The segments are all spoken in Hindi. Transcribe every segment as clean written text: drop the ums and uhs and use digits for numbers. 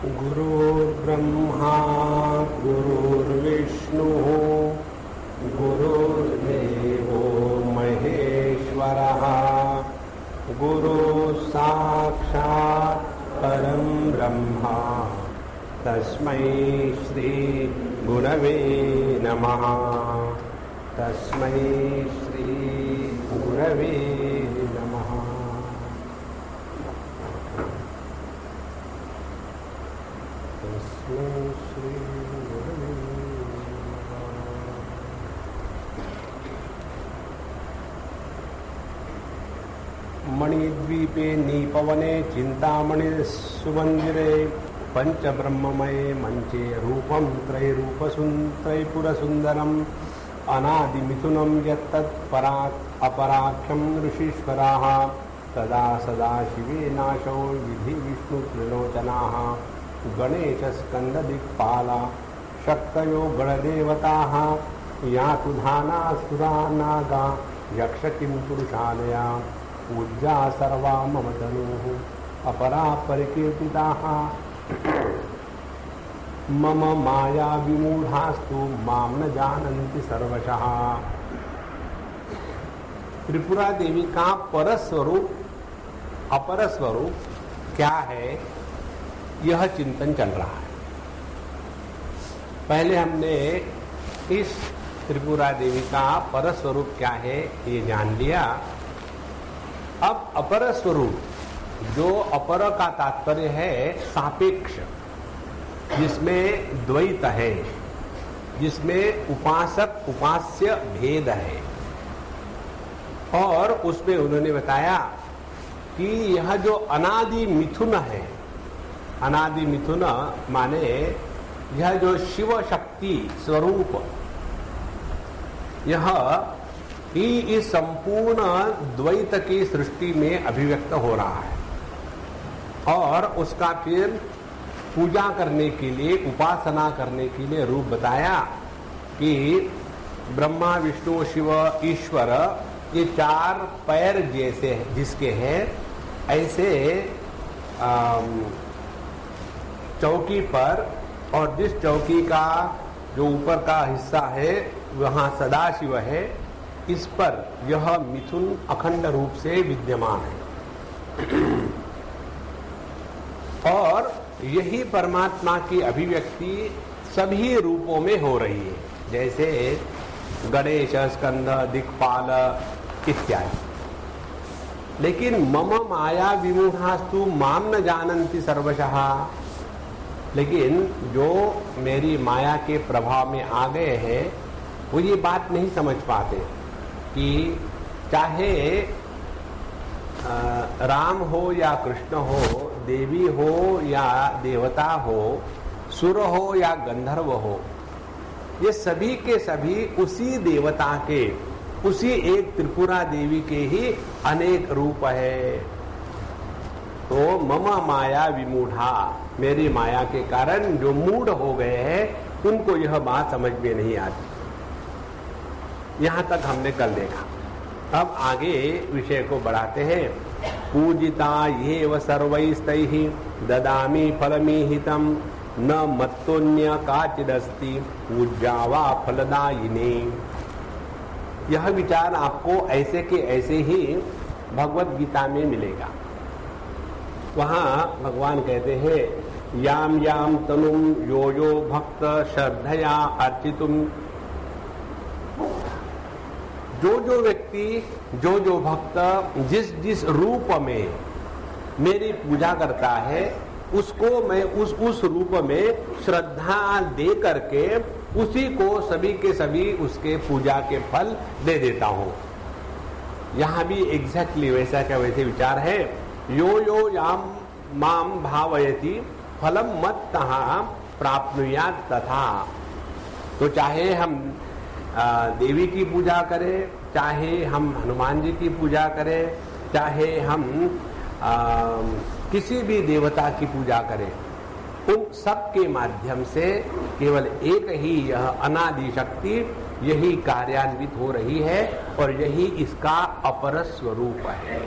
गुरुर्ब्रह्मा गुरुर्विष्णुः गुरुर्देवो महेश्वरः गुरुः साक्षात् परं ब्रह्मा तस्मै श्री गुरवे नमः। तस्मै श्री गुरवे नमः। तस्मै श्री गुरवे नमः। मणिद्वीपे नीपवने चिंतामणि सुमंदिरे पंचब्रह्ममये मंचे रूपं त्रैपुरसुंदरम् अनादिमिथुनं यत्तत्परात् अपराख्यं ऋषीश्वराः तदा सदा शिवे नाशो विधि विष्णु त्रिलोचनाः गणेशस्कन्ददिक्पाला शक्तयो गणदेवताः यातु धानासुरा नागा यक्ष किं पुरुषालया पूज्या सर्वा मम तनुः अपरा परिकीर्तिताः मम माया विमूढ़ास्तु माम न जानन्ति सर्वशः। त्रिपुरा देवी का परस्वरूप अपर स्वरूप क्या है, यह चिंतन चल रहा है। पहले हमने इस त्रिपुरा देवी का परस्वरूप क्या है ये जान लिया। अब अपर स्वरूप, जो अपर का तात्पर्य है सापेक्ष, जिसमें द्वैत है, जिसमें उपासक उपास्य भेद है, और उसमें उन्होंने बताया कि यह जो अनादि मिथुन है, अनादि मिथुन माने यह जो शिव शक्ति स्वरूप, यह ही इस संपूर्ण द्वैत की सृष्टि में अभिव्यक्त हो रहा है। और उसका फिर पूजा करने के लिए, उपासना करने के लिए रूप बताया कि ब्रह्मा विष्णु शिव ईश्वर ये चार पैर जैसे जिसके हैं, ऐसे चौकी पर, और जिस चौकी का जो ऊपर का हिस्सा है वहाँ सदाशिव है, इस पर यह मिथुन अखंड रूप से विद्यमान है। और यही परमात्मा की अभिव्यक्ति सभी रूपों में हो रही है, जैसे गणेश, स्कंद, दिक्पाल इत्यादि। लेकिन मम माया विमूढ़ास्तु माम न जानन्ति सर्वशः, लेकिन जो मेरी माया के प्रभाव में आ गए हैं वो ये बात नहीं समझ पाते कि चाहे राम हो या कृष्ण हो, देवी हो या देवता हो, सुर हो या गंधर्व हो, ये सभी के सभी उसी देवता के, उसी एक त्रिपुरा देवी के ही अनेक रूप है। तो मम माया विमूढ़ा, मेरी माया के कारण जो मूढ़ हो गए हैं उनको यह बात समझ में नहीं आती। यहां तक हमने कल देखा। अब आगे विषय को बढ़ाते हैं। पूजिता येव सर्वैस्तैः ददामि फलमीहितं न मत्तोन्य काचिदस्ति पूज्या वा फलदायिनी। यह विचार आपको ऐसे के ऐसे ही भगवत गीता में मिलेगा। वहां भगवान कहते हैं याम याम तनुम यो यो भक्त श्रद्धया अर्चितुम, जो जो व्यक्ति, जो जो भक्त जिस जिस रूप में मेरी पूजा करता है उसको मैं उस रूप में श्रद्धा दे करके उसी को सभी के सभी उसके पूजा के फल दे देता हूँ। यहाँ भी एग्जैक्टली वैसा का वैसे विचार है। यो यो याम माम भावयति फलम मत्तः प्राप्नुयात् तथा। तो चाहे हम देवी की पूजा करें, चाहे हम हनुमान जी की पूजा करें, चाहे हम किसी भी देवता की पूजा करें, उन सब के माध्यम से केवल एक ही यह अनादि शक्ति यही कार्यान्वित हो रही है और यही इसका अपर स्वरूप है।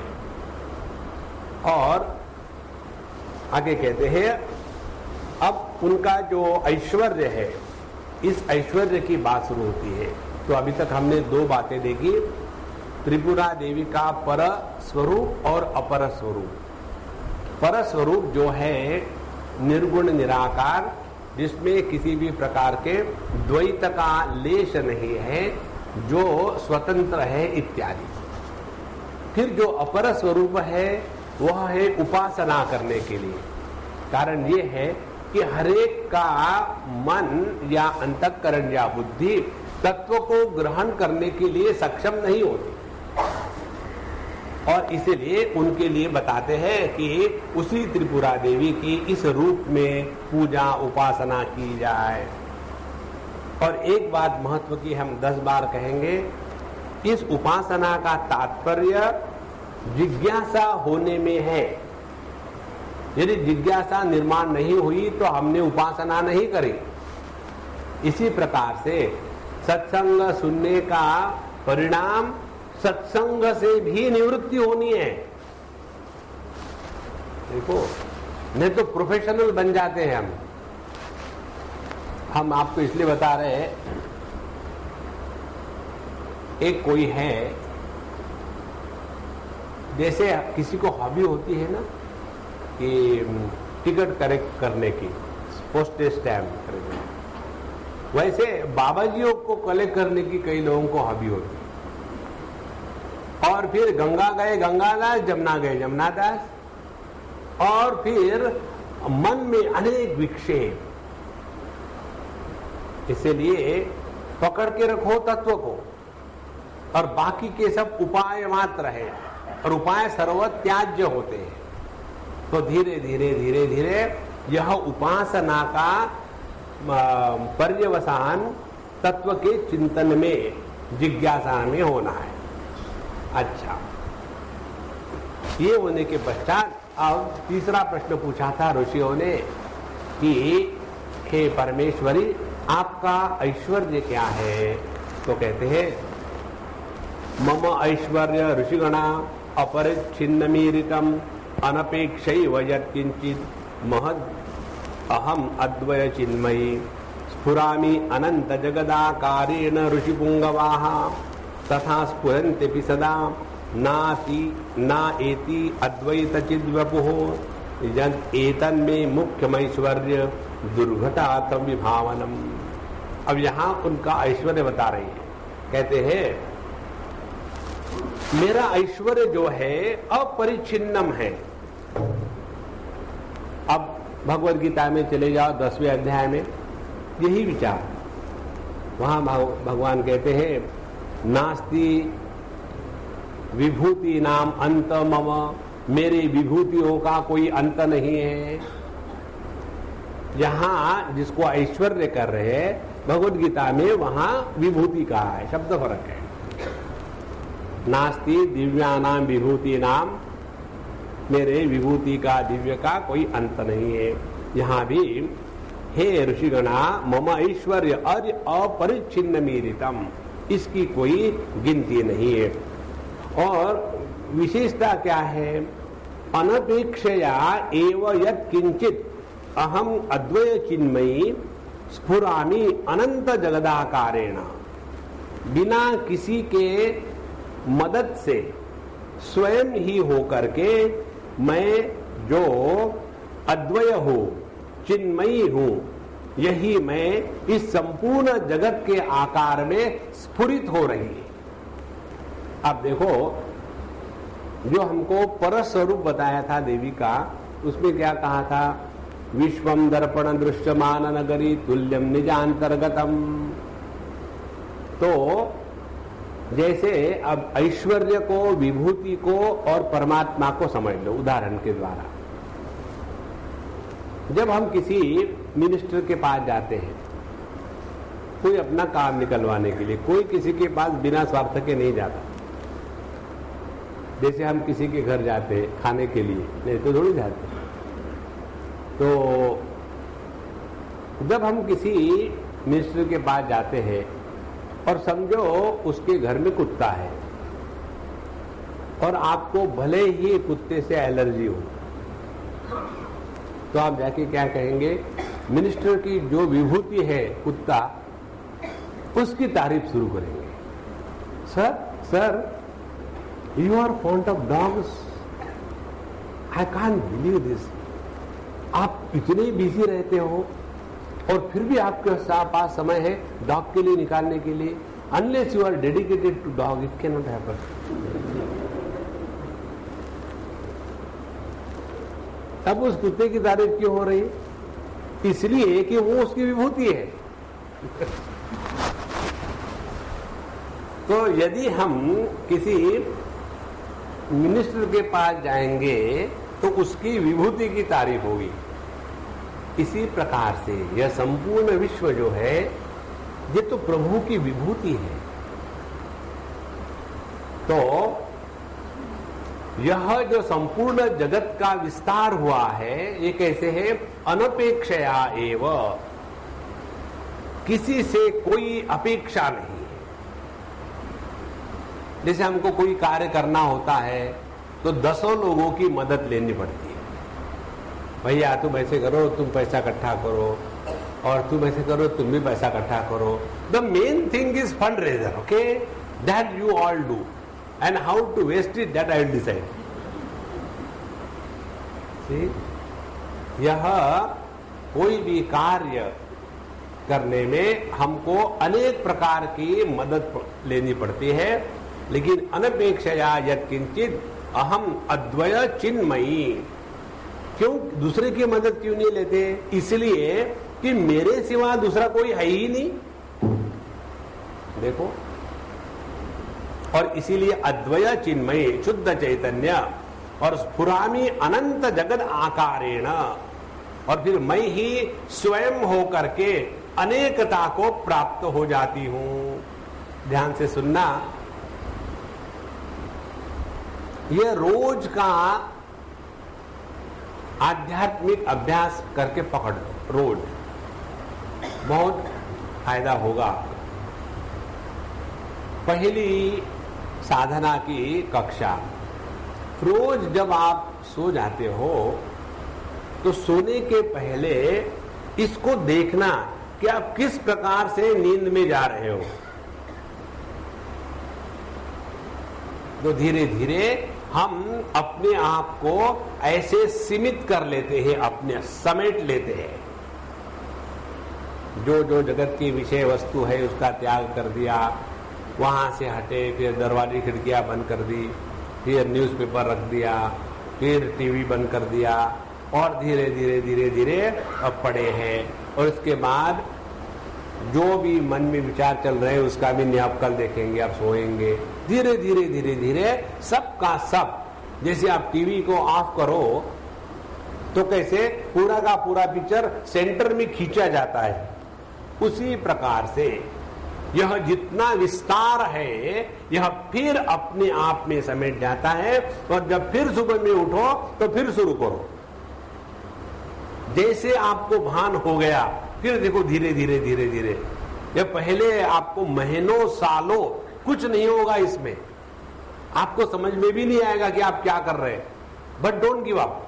और आगे कहते हैं अब उनका जो ऐश्वर्य है, इस ऐश्वर्य की बात शुरू होती है। तो अभी तक हमने दो बातें देखी, त्रिपुरा देवी का पर स्वरूप और अपर स्वरूप। पर स्वरूप जो है निर्गुण निराकार, जिसमें किसी भी प्रकार के द्वैत का लेश नहीं है, जो स्वतंत्र है इत्यादि। फिर जो अपर स्वरूप है वह है उपासना करने के लिए। कारण ये है कि हरेक का मन या अंतःकरण या बुद्धि तत्व को ग्रहण करने के लिए सक्षम नहीं होती, और इसलिए उनके लिए बताते हैं कि उसी त्रिपुरा देवी की इस रूप में पूजा उपासना की जाए। और एक बात महत्व की हम 10 बार कहेंगे, इस उपासना का तात्पर्य जिज्ञासा होने में है। यदि जिज्ञासा निर्माण नहीं हुई तो हमने उपासना नहीं करी। इसी प्रकार से सत्संग सुनने का परिणाम सत्संग से भी निवृत्ति होनी है। देखो, नहीं तो प्रोफेशनल बन जाते हैं हम आपको इसलिए बता रहे हैं, एक कोई है, जैसे किसी को हॉबी होती है ना कि टिकट कलेक्ट करने की, पोस्टेज स्टैम्प करने, वैसे बाबाजियों को कलेक्ट करने की कई लोगों को हॉबी होती है। और फिर गंगा गए गंगादास, जमुना गए जमुनादास, और फिर मन में अनेक विक्षेप। इसलिए पकड़ के रखो तत्व को, और बाकी के सब उपाय मात्र है, और उपाय सर्वत्याज्य होते हैं। तो धीरे धीरे धीरे धीरे यह उपासना का पर्यवसान तत्व के चिंतन में, जिज्ञासा में होना है। अच्छा, ये होने के पश्चात अब तीसरा प्रश्न पूछा था ऋषियों ने कि हे परमेश्वरी, आपका ऐश्वर्य क्या है? तो कहते हैं मम ऐश्वर्य ऋषिगणा अपरिच्छिन्नमीरितम अनपेक्षैव यत्किंचित् महद् अहम अद्वय चिन्मयी स्फुरामि अनंत जगदाकारेण ऋषिपुंगवाः तथा स्फुरन्त्यपि सदा ना एति अद्वैत चिद्वपुः यद् एतन्मे मुख्यमैश्वर्य दुर्घटात् विभावनम्। अब यहाँ उनका ऐश्वर्य बता रही है। कहते हैं मेरा ऐश्वर्य जो है अपरिच्छिन्नम है। अब भगवद गीता में चले जाओ 10वें अध्याय में यही विचार, वहां भगवान कहते हैं नास्ति विभूति नाम अंत मम, मेरी विभूतियों का कोई अंत नहीं है। यहां जिसको ऐश्वर्य कर रहे हैं भगवद गीता में, वहां विभूति का है, शब्द फर्क है। नास्ति दिव्यानाम विभूति नाम, मेरे विभूति का दिव्य का कोई अंत नहीं है। यहां भी हे ऋषिगणा मम ऐश्वर्य अपरिच्छिन्न मीरितम, इसकी कोई गिनती नहीं है। और विशेषता क्या है? अनपेक्षया एव यत् किंचित अहम अद्वय चिन्मयी स्फुरामि अनंत जगदाकारेण। बिना किसी के मदद से स्वयं ही होकर के मैं जो अद्वय हूं, चिन्मयी हूं, यही मैं इस संपूर्ण जगत के आकार में स्फुरित हो रही है। अब देखो, जो हमको परस्वरूप बताया था देवी का, उसमें क्या कहा था? विश्वम दर्पण दृश्यमान नगरी तुल्यम निजांतर्गतम। तो जैसे अब ऐश्वर्य को, विभूति को और परमात्मा को समझ लो उदाहरण के द्वारा। जब हम किसी मिनिस्टर के पास जाते हैं कोई अपना काम निकलवाने के लिए, कोई किसी के पास बिना स्वार्थ के नहीं जाता। जैसे हम किसी के घर जाते हैं खाने के लिए, नहीं तो थोड़ी जाते। तो जब हम किसी मिनिस्टर के पास जाते हैं और समझो उसके घर में कुत्ता है और आपको भले ही कुत्ते से एलर्जी हो, तो आप जाके क्या कहेंगे? मिनिस्टर की जो विभूति है कुत्ता, उसकी तारीफ शुरू करेंगे। Sir, you are fond of dogs, I can't believe this. आप इतने बिजी रहते हो और फिर भी आपके पास समय है डॉग के लिए निकालने के लिए। Unless you are dedicated to dog, it can not happen. अब उस कुत्ते की तारीफ क्यों हो रही है? इसलिए कि वो उसकी विभूति है। तो यदि हम किसी मिनिस्टर के पास जाएंगे तो उसकी विभूति की तारीफ होगी। इसी प्रकार से यह संपूर्ण विश्व जो है ये तो प्रभु की विभूति है। तो यह जो संपूर्ण जगत का विस्तार हुआ है ये कैसे है? अनपेक्षया एव, किसी से कोई अपेक्षा नहीं है। जैसे हमको कोई कार्य करना होता है तो 10 लोगों की मदद लेनी पड़ती है। भैया तुम ऐसे करो, तुम पैसा इकट्ठा करो, और तुम ऐसे करो, तुम भी पैसा इकट्ठा करो। The main thing is fund raiser, okay, that you all do, and how to waste it that I will decide. यह कोई भी कार्य करने में हमको अनेक प्रकार की मदद लेनी पड़ती है, लेकिन अनपेक्षया यत्किंचित अहम अद्वय चिन्मयी। क्यों दूसरे की मदद क्यों नहीं लेते? इसलिए कि मेरे सिवा दूसरा कोई है ही नहीं। देखो, और इसीलिए अद्वय चिन्मयी शुद्ध चैतन्य और स्फुरामी अनंत जगत आकारेण, और फिर मैं ही स्वयं होकर के अनेकता को प्राप्त हो जाती हूं। ध्यान से सुनना, यह रोज का आध्यात्मिक अभ्यास करके पकड़ लो, रोज बहुत फायदा होगा। पहली साधना की कक्षा, रोज जब आप सो जाते हो तो सोने के पहले इसको देखना कि आप किस प्रकार से नींद में जा रहे हो। तो धीरे धीरे हम अपने आप को ऐसे सीमित कर लेते हैं, अपने समेट लेते हैं। जो जो जगत की विषय वस्तु है उसका त्याग कर दिया, वहां से हटे, फिर दरवाजे खिड़कियां बंद कर दी, फिर न्यूज़पेपर रख दिया, फिर टीवी बंद कर दिया, और धीरे धीरे धीरे धीरे अब पड़े हैं। और इसके बाद जो भी मन में विचार चल रहे हैं उसका भी नहीं, आप कल देखेंगे, आप सोएंगे। धीरे धीरे धीरे धीरे सब का सब, जैसे आप टीवी को ऑफ करो तो कैसे पूरा का पूरा पिक्चर सेंटर में खींचा जाता है, उसी प्रकार से यह जितना विस्तार है यह फिर अपने आप में समेट जाता है। और जब फिर सुबह में उठो तो फिर शुरू करो। जैसे आपको भान हो गया, फिर देखो धीरे धीरे धीरे धीरे, ये पहले आपको महीनों सालों कुछ नहीं होगा, इसमें आपको समझ में भी नहीं आएगा कि आप क्या कर रहे हैं, बट डोंट गिव अप।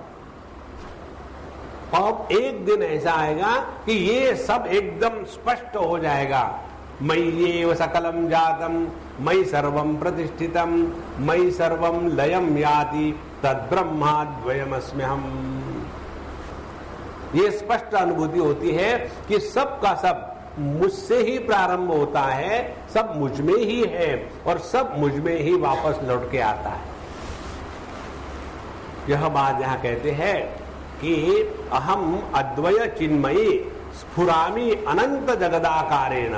अब एक दिन ऐसा आएगा कि ये सब एकदम स्पष्ट हो जाएगा। मय्येव सकलम जातम मयि सर्वम प्रतिष्ठितम मयि सर्वम लयम याति तद्ब्रह्माद्वयमस्म्यहम्। ये स्पष्ट अनुभूति होती है कि सब का सब मुझसे ही प्रारंभ होता है, सब मुझ में ही है और सब मुझ में ही वापस लौट के आता है। यह बात यहां कहते हैं कि अहम अद्वय चिन्मयी स्फुरामी अनंत जगदाकारेण,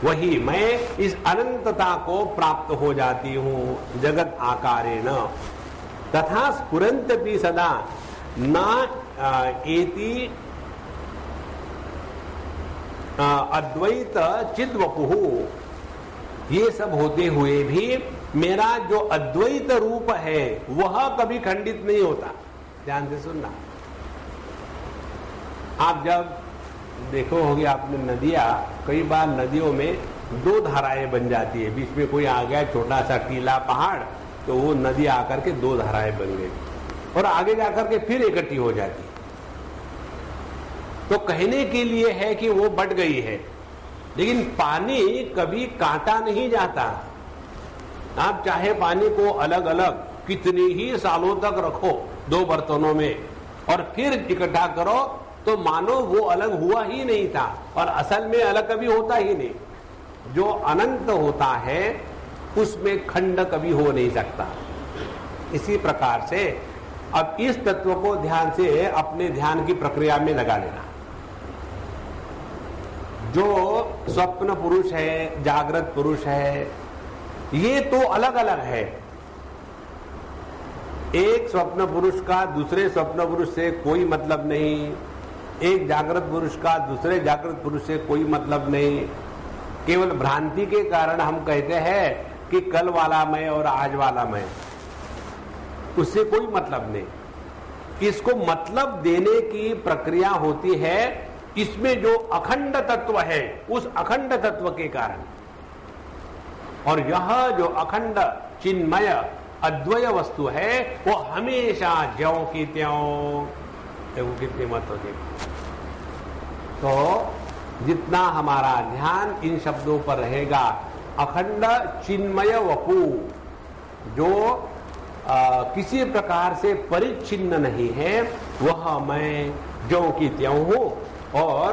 वही मैं इस अनंतता को प्राप्त हो जाती हूं जगत आकारेण। तथा स्फुरंत भी सदा न एति अद्वैत चिद्वपुः। ये सब होते हुए भी मेरा जो अद्वैत रूप है वह कभी खंडित नहीं होता। ध्यान से सुनना, आप जब देखो होगी आपने नदियां, कई बार नदियों में दो धाराएं बन जाती है। बीच में कोई आ गया छोटा सा टीला पहाड़, तो वो नदी आकर के दो धाराएं बन गई और आगे जाकर के फिर इकट्ठी हो जाती है। तो कहने के लिए है कि वो बट गई है, लेकिन पानी कभी काटा नहीं जाता। आप चाहे पानी को अलग अलग कितनी ही सालों तक रखो दो बर्तनों में और फिर इकट्ठा करो, तो मानो वो अलग हुआ ही नहीं था, और असल में अलग कभी होता ही नहीं। जो अनंत होता है उसमें खंड कभी हो नहीं सकता। इसी प्रकार से अब इस तत्व को ध्यान से अपने ध्यान की प्रक्रिया में लगा लेना। जो स्वप्न पुरुष है, जागृत पुरुष है, ये तो अलग अलग है। एक स्वप्न पुरुष का दूसरे स्वप्न पुरुष से कोई मतलब नहीं, एक जागृत पुरुष का दूसरे जागृत पुरुष से कोई मतलब नहीं। केवल भ्रांति के कारण हम कहते हैं कि कल वाला मैं और आज वाला मैं, उससे कोई मतलब नहीं। इसको मतलब देने की प्रक्रिया होती है इसमें जो अखंड तत्व है, उस अखंड तत्व के कारण। और यह जो अखंड चिन्मय अद्वय वस्तु है वो हमेशा ज्यों की त्यों, देखो कितनी मत होती। तो जितना हमारा ध्यान इन शब्दों पर रहेगा, अखंड चिन्मय वपु, जो किसी प्रकार से परिच्छिन्न नहीं है, वह मैं ज्यों की त्यों हूं। और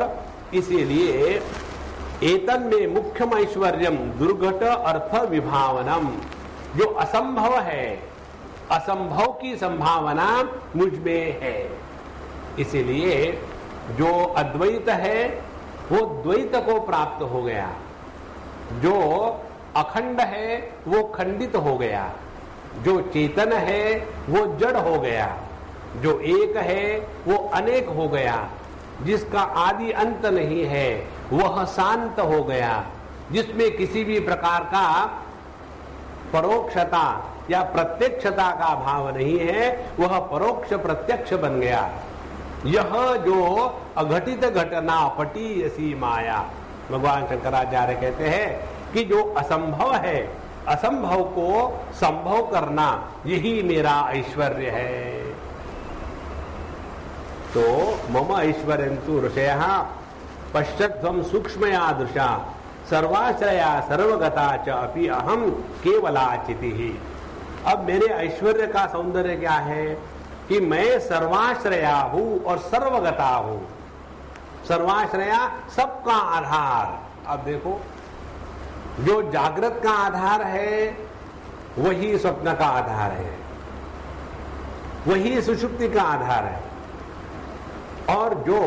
इसीलिए एतन में मुख्यम ऐश्वर्यम दुर्घट अर्थ विभावनम, जो असंभव है, असंभव की संभावना मुझ में है। इसीलिए जो अद्वैत है वो द्वैत को प्राप्त हो गया, जो अखंड है वो खंडित हो गया, जो चेतन है वो जड़ हो गया, जो एक है वो अनेक हो गया, जिसका आदि अंत नहीं है वह शांत हो गया, जिसमें किसी भी प्रकार का परोक्षता या प्रत्यक्षता का भाव नहीं है, वह परोक्ष प्रत्यक्ष बन गया। यह जो अघटित घटना पटी ऐसी माया, भगवान शंकराचार्य कहते हैं कि जो असंभव है, असंभव को संभव करना, यही मेरा ऐश्वर्य है। तो मम ऐश्वर्यंतु ऋषयः पश्यध्वं सूक्ष्मया दृशा सर्वाश्रया सर्वगता च अपि अहम केवलाचितिः। अब मेरे ऐश्वर्य का सौंदर्य क्या है कि मैं सर्वाश्रया हूं और सर्वगता हूं। सर्वाश्रया, सबका आधार। अब देखो, जो जागृत का आधार है वही स्वप्न का आधार है, वही सुषुप्ति का आधार है। और जो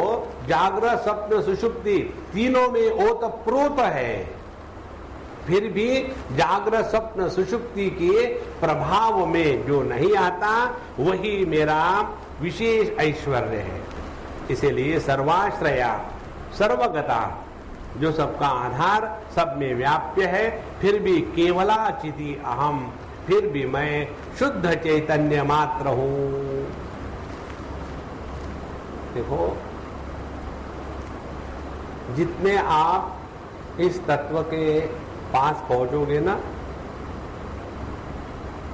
जागृत स्वप्न सुषुप्ति तीनों में ओतप्रोत है, फिर भी जागृत स्वप्न सुषुप्ति के प्रभाव में जो नहीं आता, वही मेरा विशेष ऐश्वर्य है। इसीलिए सर्वाश्रया सर्वगता, जो सबका आधार, सब में व्याप्य है, फिर भी केवलाचिति अहम, फिर भी मैं शुद्ध चैतन्य मात्र हूं। देखो, जितने आप इस तत्व के पास पहुंचोगे ना,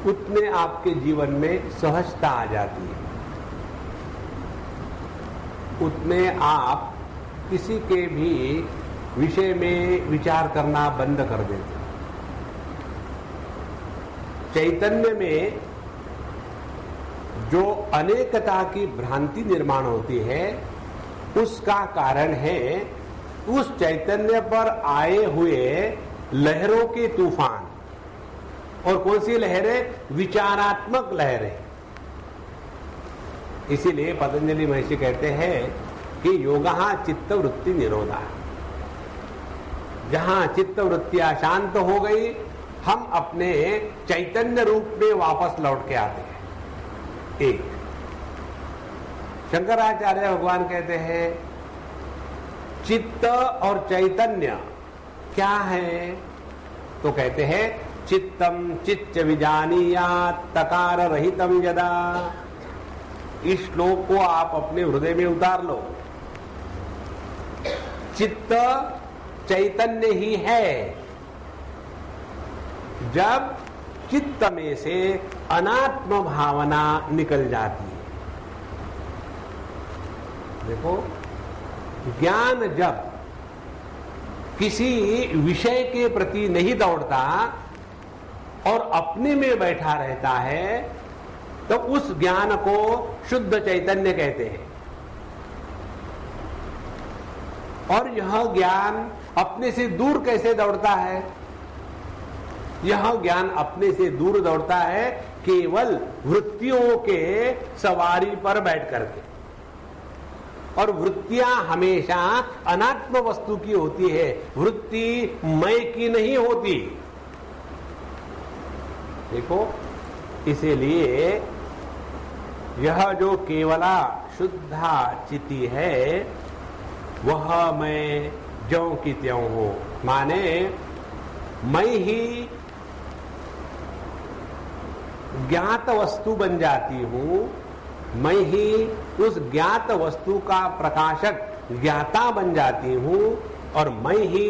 उतने आपके जीवन में सहजता आ जाती है, उतने आप किसी के भी विषय में विचार करना बंद कर देते। चैतन्य में जो अनेकता की भ्रांति निर्माण होती है, उसका कारण है उस चैतन्य पर आए हुए लहरों के तूफान। और कौन सी लहरें? विचारात्मक लहरें। इसीलिए पतंजलि महर्षि कहते हैं कि योगः चित्त वृत्ति निरोधा। जहां चित्त वृत्तियां शांत हो गई, हम अपने चैतन्य रूप में वापस लौट के आते हैं। एक शंकराचार्य भगवान कहते हैं चित्त और चैतन्य क्या है? तो कहते हैं चित्तम चित्त विजानीयात् तकार रहितम यदा। इस श्लोक को आप अपने हृदय में उतार लो। चित्त चैतन्य ही है। जब चित्त में से अनात्म भावना निकल जाती है, देखो ज्ञान जब किसी विषय के प्रति नहीं दौड़ता और अपने में बैठा रहता है, तो उस ज्ञान को शुद्ध चैतन्य कहते हैं। और यह ज्ञान अपने से दूर कैसे दौड़ता है? यह ज्ञान अपने से दूर दौड़ता है केवल वृत्तियों के सवारी पर बैठ करके। और वृत्तियां हमेशा अनात्म वस्तु की होती है, वृत्ति मैं की नहीं होती। देखो, इसीलिए यह जो केवला शुद्धा चिति है, वह मैं ज्यों की त्यों हूं, माने मैं ही ज्ञात वस्तु बन जाती हूं, मैं ही उस ज्ञात वस्तु का प्रकाशक ज्ञाता बन जाती हूं और मैं ही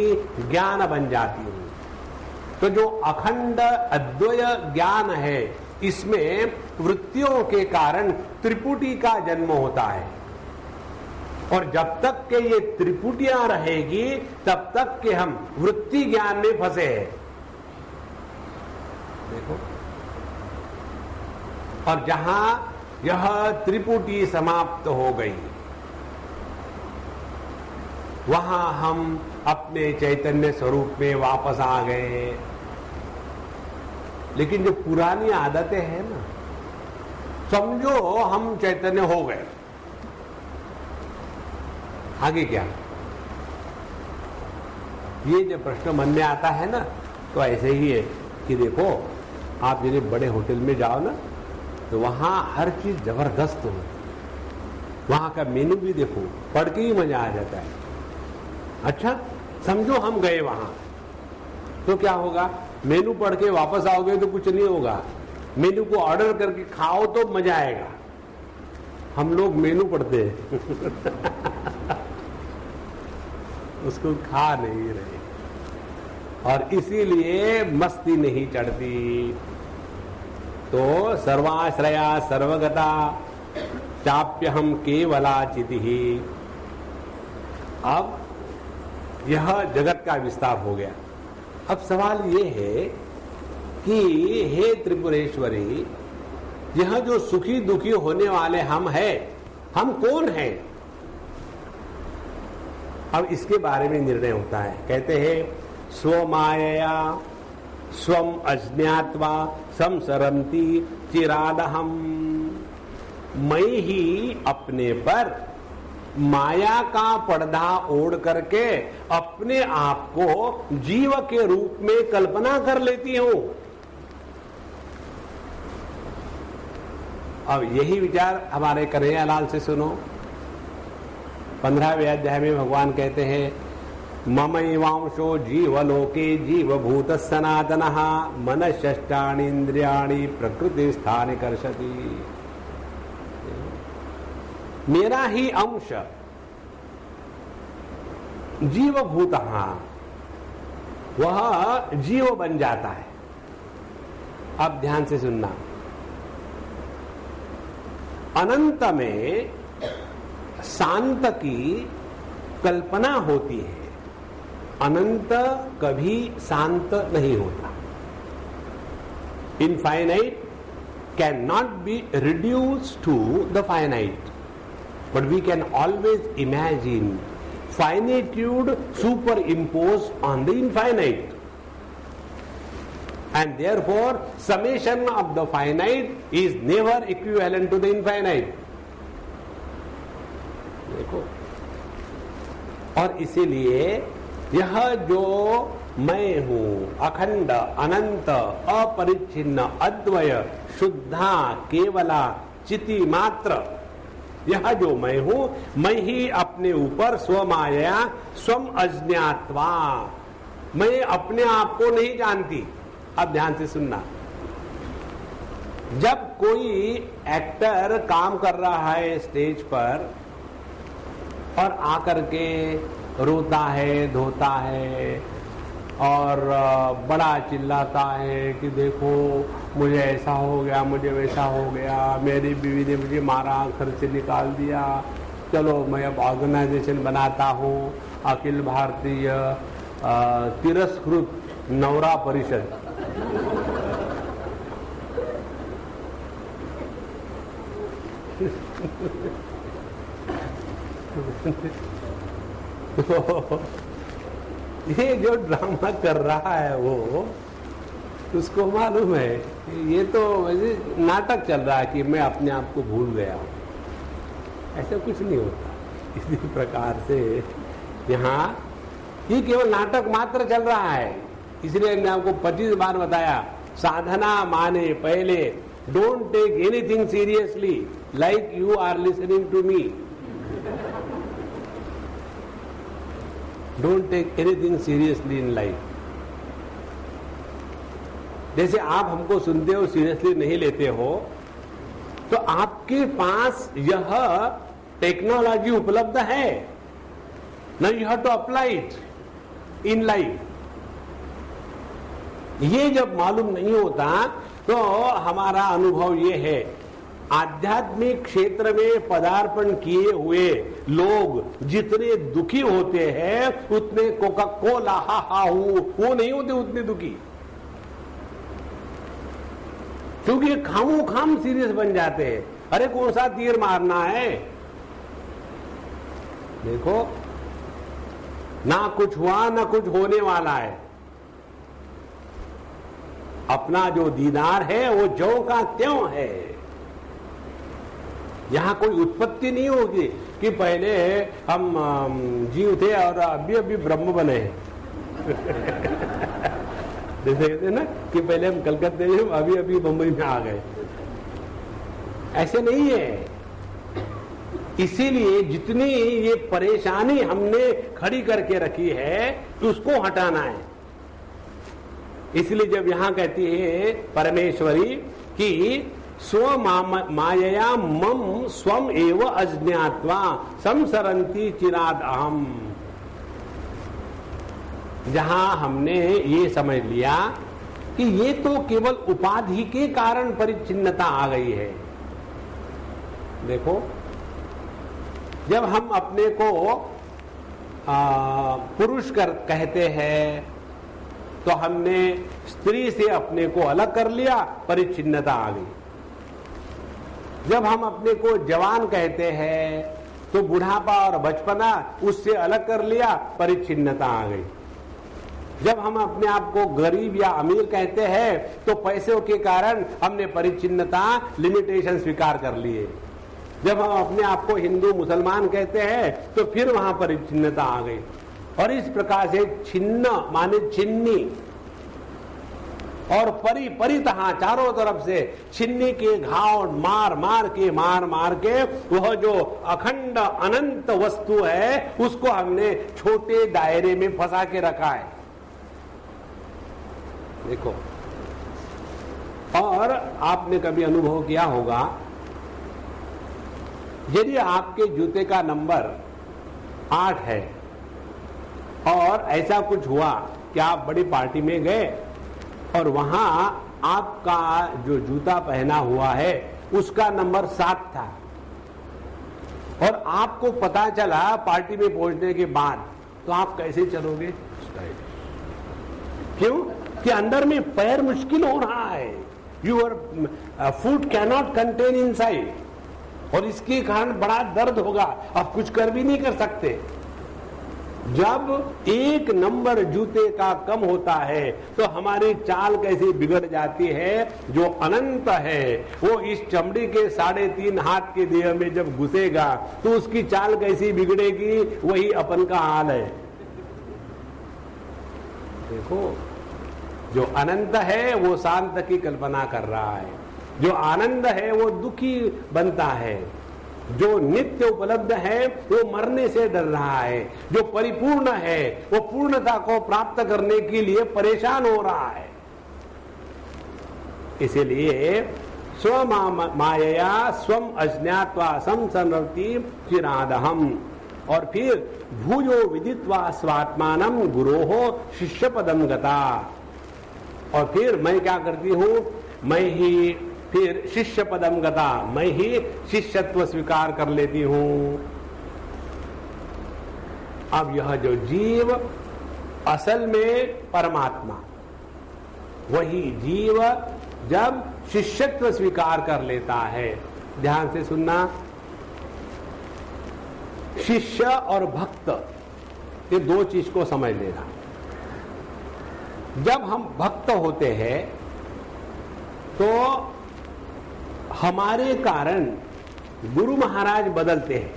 ज्ञान बन जाती हूं। तो जो अखंड अद्वय ज्ञान है, इसमें वृत्तियों के कारण त्रिपुटी का जन्म होता है। और जब तक के ये त्रिपुटियां रहेगी, तब तक के हम वृत्ति ज्ञान में फंसे हैं। देखो, और जहां यह त्रिपुटी समाप्त हो गई, वहां हम अपने चैतन्य स्वरूप में वापस आ गए। लेकिन जो पुरानी आदतें हैं ना, समझो हम चैतन्य हो गए, आगे क्या? ये जो प्रश्न मन में आता है ना, तो ऐसे ही है कि देखो, आप यदि बड़े होटल में जाओ ना, तो वहां हर चीज जबरदस्त हो, वहां का मेनू भी देखो, पढ़ के ही मजा आ जाता है। अच्छा, समझो हम गए वहां, तो क्या होगा? मेनू पढ़ के वापस आओगे तो कुछ नहीं होगा। मेनू को ऑर्डर करके खाओ तो मजा आएगा। हम लोग मेनू पढ़ते हैं उसको खा नहीं रहे, और इसीलिए मस्ती नहीं चढ़ती। तो सर्वाश्रया सर्वगता चाप्यहम केवला चितिहि। अब यह जगत का विस्तार हो गया। अब सवाल ये है कि हे त्रिपुरेश्वरी, यह जो सुखी दुखी होने वाले हम हैं, हम कौन हैं? अब इसके बारे में निर्णय होता है। कहते हैं स्वमायया स्वम अज्ञात्वा संसरंती चिरादहम। मैं ही अपने पर माया का पर्दा ओढ़ करके अपने आप को जीव के रूप में कल्पना कर लेती हूं। अब यही विचार हमारे कन्हैयालाल से सुनो। 15वें अध्याय में भगवान कहते हैं, ममैवांशो जीवलोके जीवभूत सनातनः मनश्चष्टानि इंद्रियाणि प्रकृति स्थानि कर्षति। मेरा ही अंश जीवभूत, वह जीव बन जाता है। अब ध्यान से सुनना, अनंत में शांत की कल्पना होती है, अनंत कभी शांत नहीं होता। Infinite can not be reduced to the finite, but we can always imagine finitude superimposed on the infinite, and therefore summation of the finite is never equivalent to the infinite. देखो, और इसीलिए यह जो मैं हूं, अखंड अनंत अपरिच्छिन्न अद्वय शुद्धा केवला चिति मात्र, यह जो मैं हूं, मैं ही अपने ऊपर स्वमाया स्वम अज्ञात्वा, मैं अपने आप को नहीं जानती। अब ध्यान से सुनना, जब कोई एक्टर काम कर रहा है स्टेज पर और आकर के रोता है, धोता है और बड़ा चिल्लाता है कि देखो मुझे ऐसा हो गया, मुझे वैसा हो गया, मेरी बीवी ने मुझे मारा, घर से निकाल दिया, चलो मैं अब ऑर्गेनाइजेशन बनाता हूँ, अखिल भारतीय तिरस्कृत नवरा परिषद। ये जो ड्रामा कर रहा है वो, उसको मालूम है ये तो वैसे नाटक चल रहा है कि मैं अपने आप को भूल गया हूं। ऐसा कुछ नहीं होता। इसी प्रकार से यहाँ ये केवल नाटक मात्र चल रहा है। इसलिए मैं आपको 25 बार बताया, साधना माने पहले don't take anything seriously like you are listening to me. Don't take anything seriously in life. जैसे आप हमको सुनते हो, सीरियसली नहीं लेते हो, तो आपके पास यह टेक्नोलॉजी उपलब्ध है, now you have to apply it in life. ये जब मालूम नहीं होता तो हमारा अनुभव ये है, आध्यात्मिक क्षेत्र में पदार्पण किए हुए लोग जितने दुखी होते हैं उतने कोका कोला हा हा वो नहीं होते उतने दुखी, क्योंकि खामो खाम सीरियस बन जाते हैं। अरे कौन सा तीर मारना है, देखो ना कुछ हुआ ना कुछ होने वाला है। अपना जो दीदार है वो ज्यों का त्यों है। यहां कोई उत्पत्ति नहीं होगी कि पहले हम जीव थे और अभी अभी ब्रह्म बने हैं। जैसे कहते हैं ना कि पहले हम कलकत्ते में, अभी अभी मुंबई में आ गए। ऐसे नहीं है। इसीलिए जितनी ये परेशानी हमने खड़ी करके रखी है उसको हटाना है। इसलिए जब यहां कहती है परमेश्वरी कि स्व मायया मम स्वम एव अज्ञात्वा संसरंती चिराद अहम, जहां हमने ये समझ लिया कि ये तो केवल उपाधि के कारण परिच्छिन्नता आ गई है। देखो, जब हम अपने को पुरुष कहते हैं तो हमने स्त्री से अपने को अलग कर लिया, परिच्छिन्नता आ गई। जब हम अपने को जवान कहते हैं तो बुढ़ापा और बचपना उससे अलग कर लिया, परिच्छिन्नता आ गई। जब हम अपने आप को गरीब या अमीर कहते हैं तो पैसों के कारण हमने परिच्छिन्नता, लिमिटेशन स्वीकार कर लिए। जब हम अपने आप को हिंदू मुसलमान कहते हैं तो फिर वहां परिच्छिन्नता आ गई। और इस प्रकार से छिन्न माने छिन्नी और परितहा चारों तरफ से छिन्नी के घाव मार मार के वह जो अखंड अनंत वस्तु है उसको हमने छोटे दायरे में फंसा के रखा है। देखो, और आपने कभी अनुभव किया होगा, यदि आपके जूते का नंबर 8 है और ऐसा कुछ हुआ कि आप बड़ी पार्टी में गए और वहां आपका जो जूता पहना हुआ है उसका नंबर 7 था और आपको पता चला पार्टी में पहुंचने के बाद, तो आप कैसे चलोगे? क्यों? कि अंदर में पैर मुश्किल हो रहा है, your food cannot contain inside, और इसके कारण बड़ा दर्द होगा, आप कुछ कर भी नहीं कर सकते। जब एक नंबर जूते का कम होता है तो हमारी चाल कैसी बिगड़ जाती है। जो अनंत है वो इस चमड़ी के 3.5 हाथ के देह में जब घुसेगा तो उसकी चाल कैसी बिगड़ेगी, वही अपन का हाल है। देखो, जो अनंत है वो शांत की कल्पना कर रहा है, जो आनंद है वो दुखी बनता है, जो नित्य उपलब्ध है वो मरने से डर रहा है, जो परिपूर्ण है वो पूर्णता को प्राप्त करने के लिए परेशान हो रहा है। इसलिए स्व मायया स्वम अज्ञात्वा संसरति चिरादहम, और फिर भूयो विदित्वा स्वात्मानम गुरोहो शिष्य पदम गता, और फिर मैं क्या करती हूं, मैं ही फिर शिष्य पदम गता, मैं ही शिष्यत्व स्वीकार कर लेती हूं। अब यह जो जीव असल में परमात्मा, वही जीव जब शिष्यत्व स्वीकार कर लेता है, ध्यान से सुनना, शिष्य और भक्त ये दो चीज को समझ लेना। जब हम भक्त होते हैं तो हमारे कारण गुरु महाराज बदलते हैं।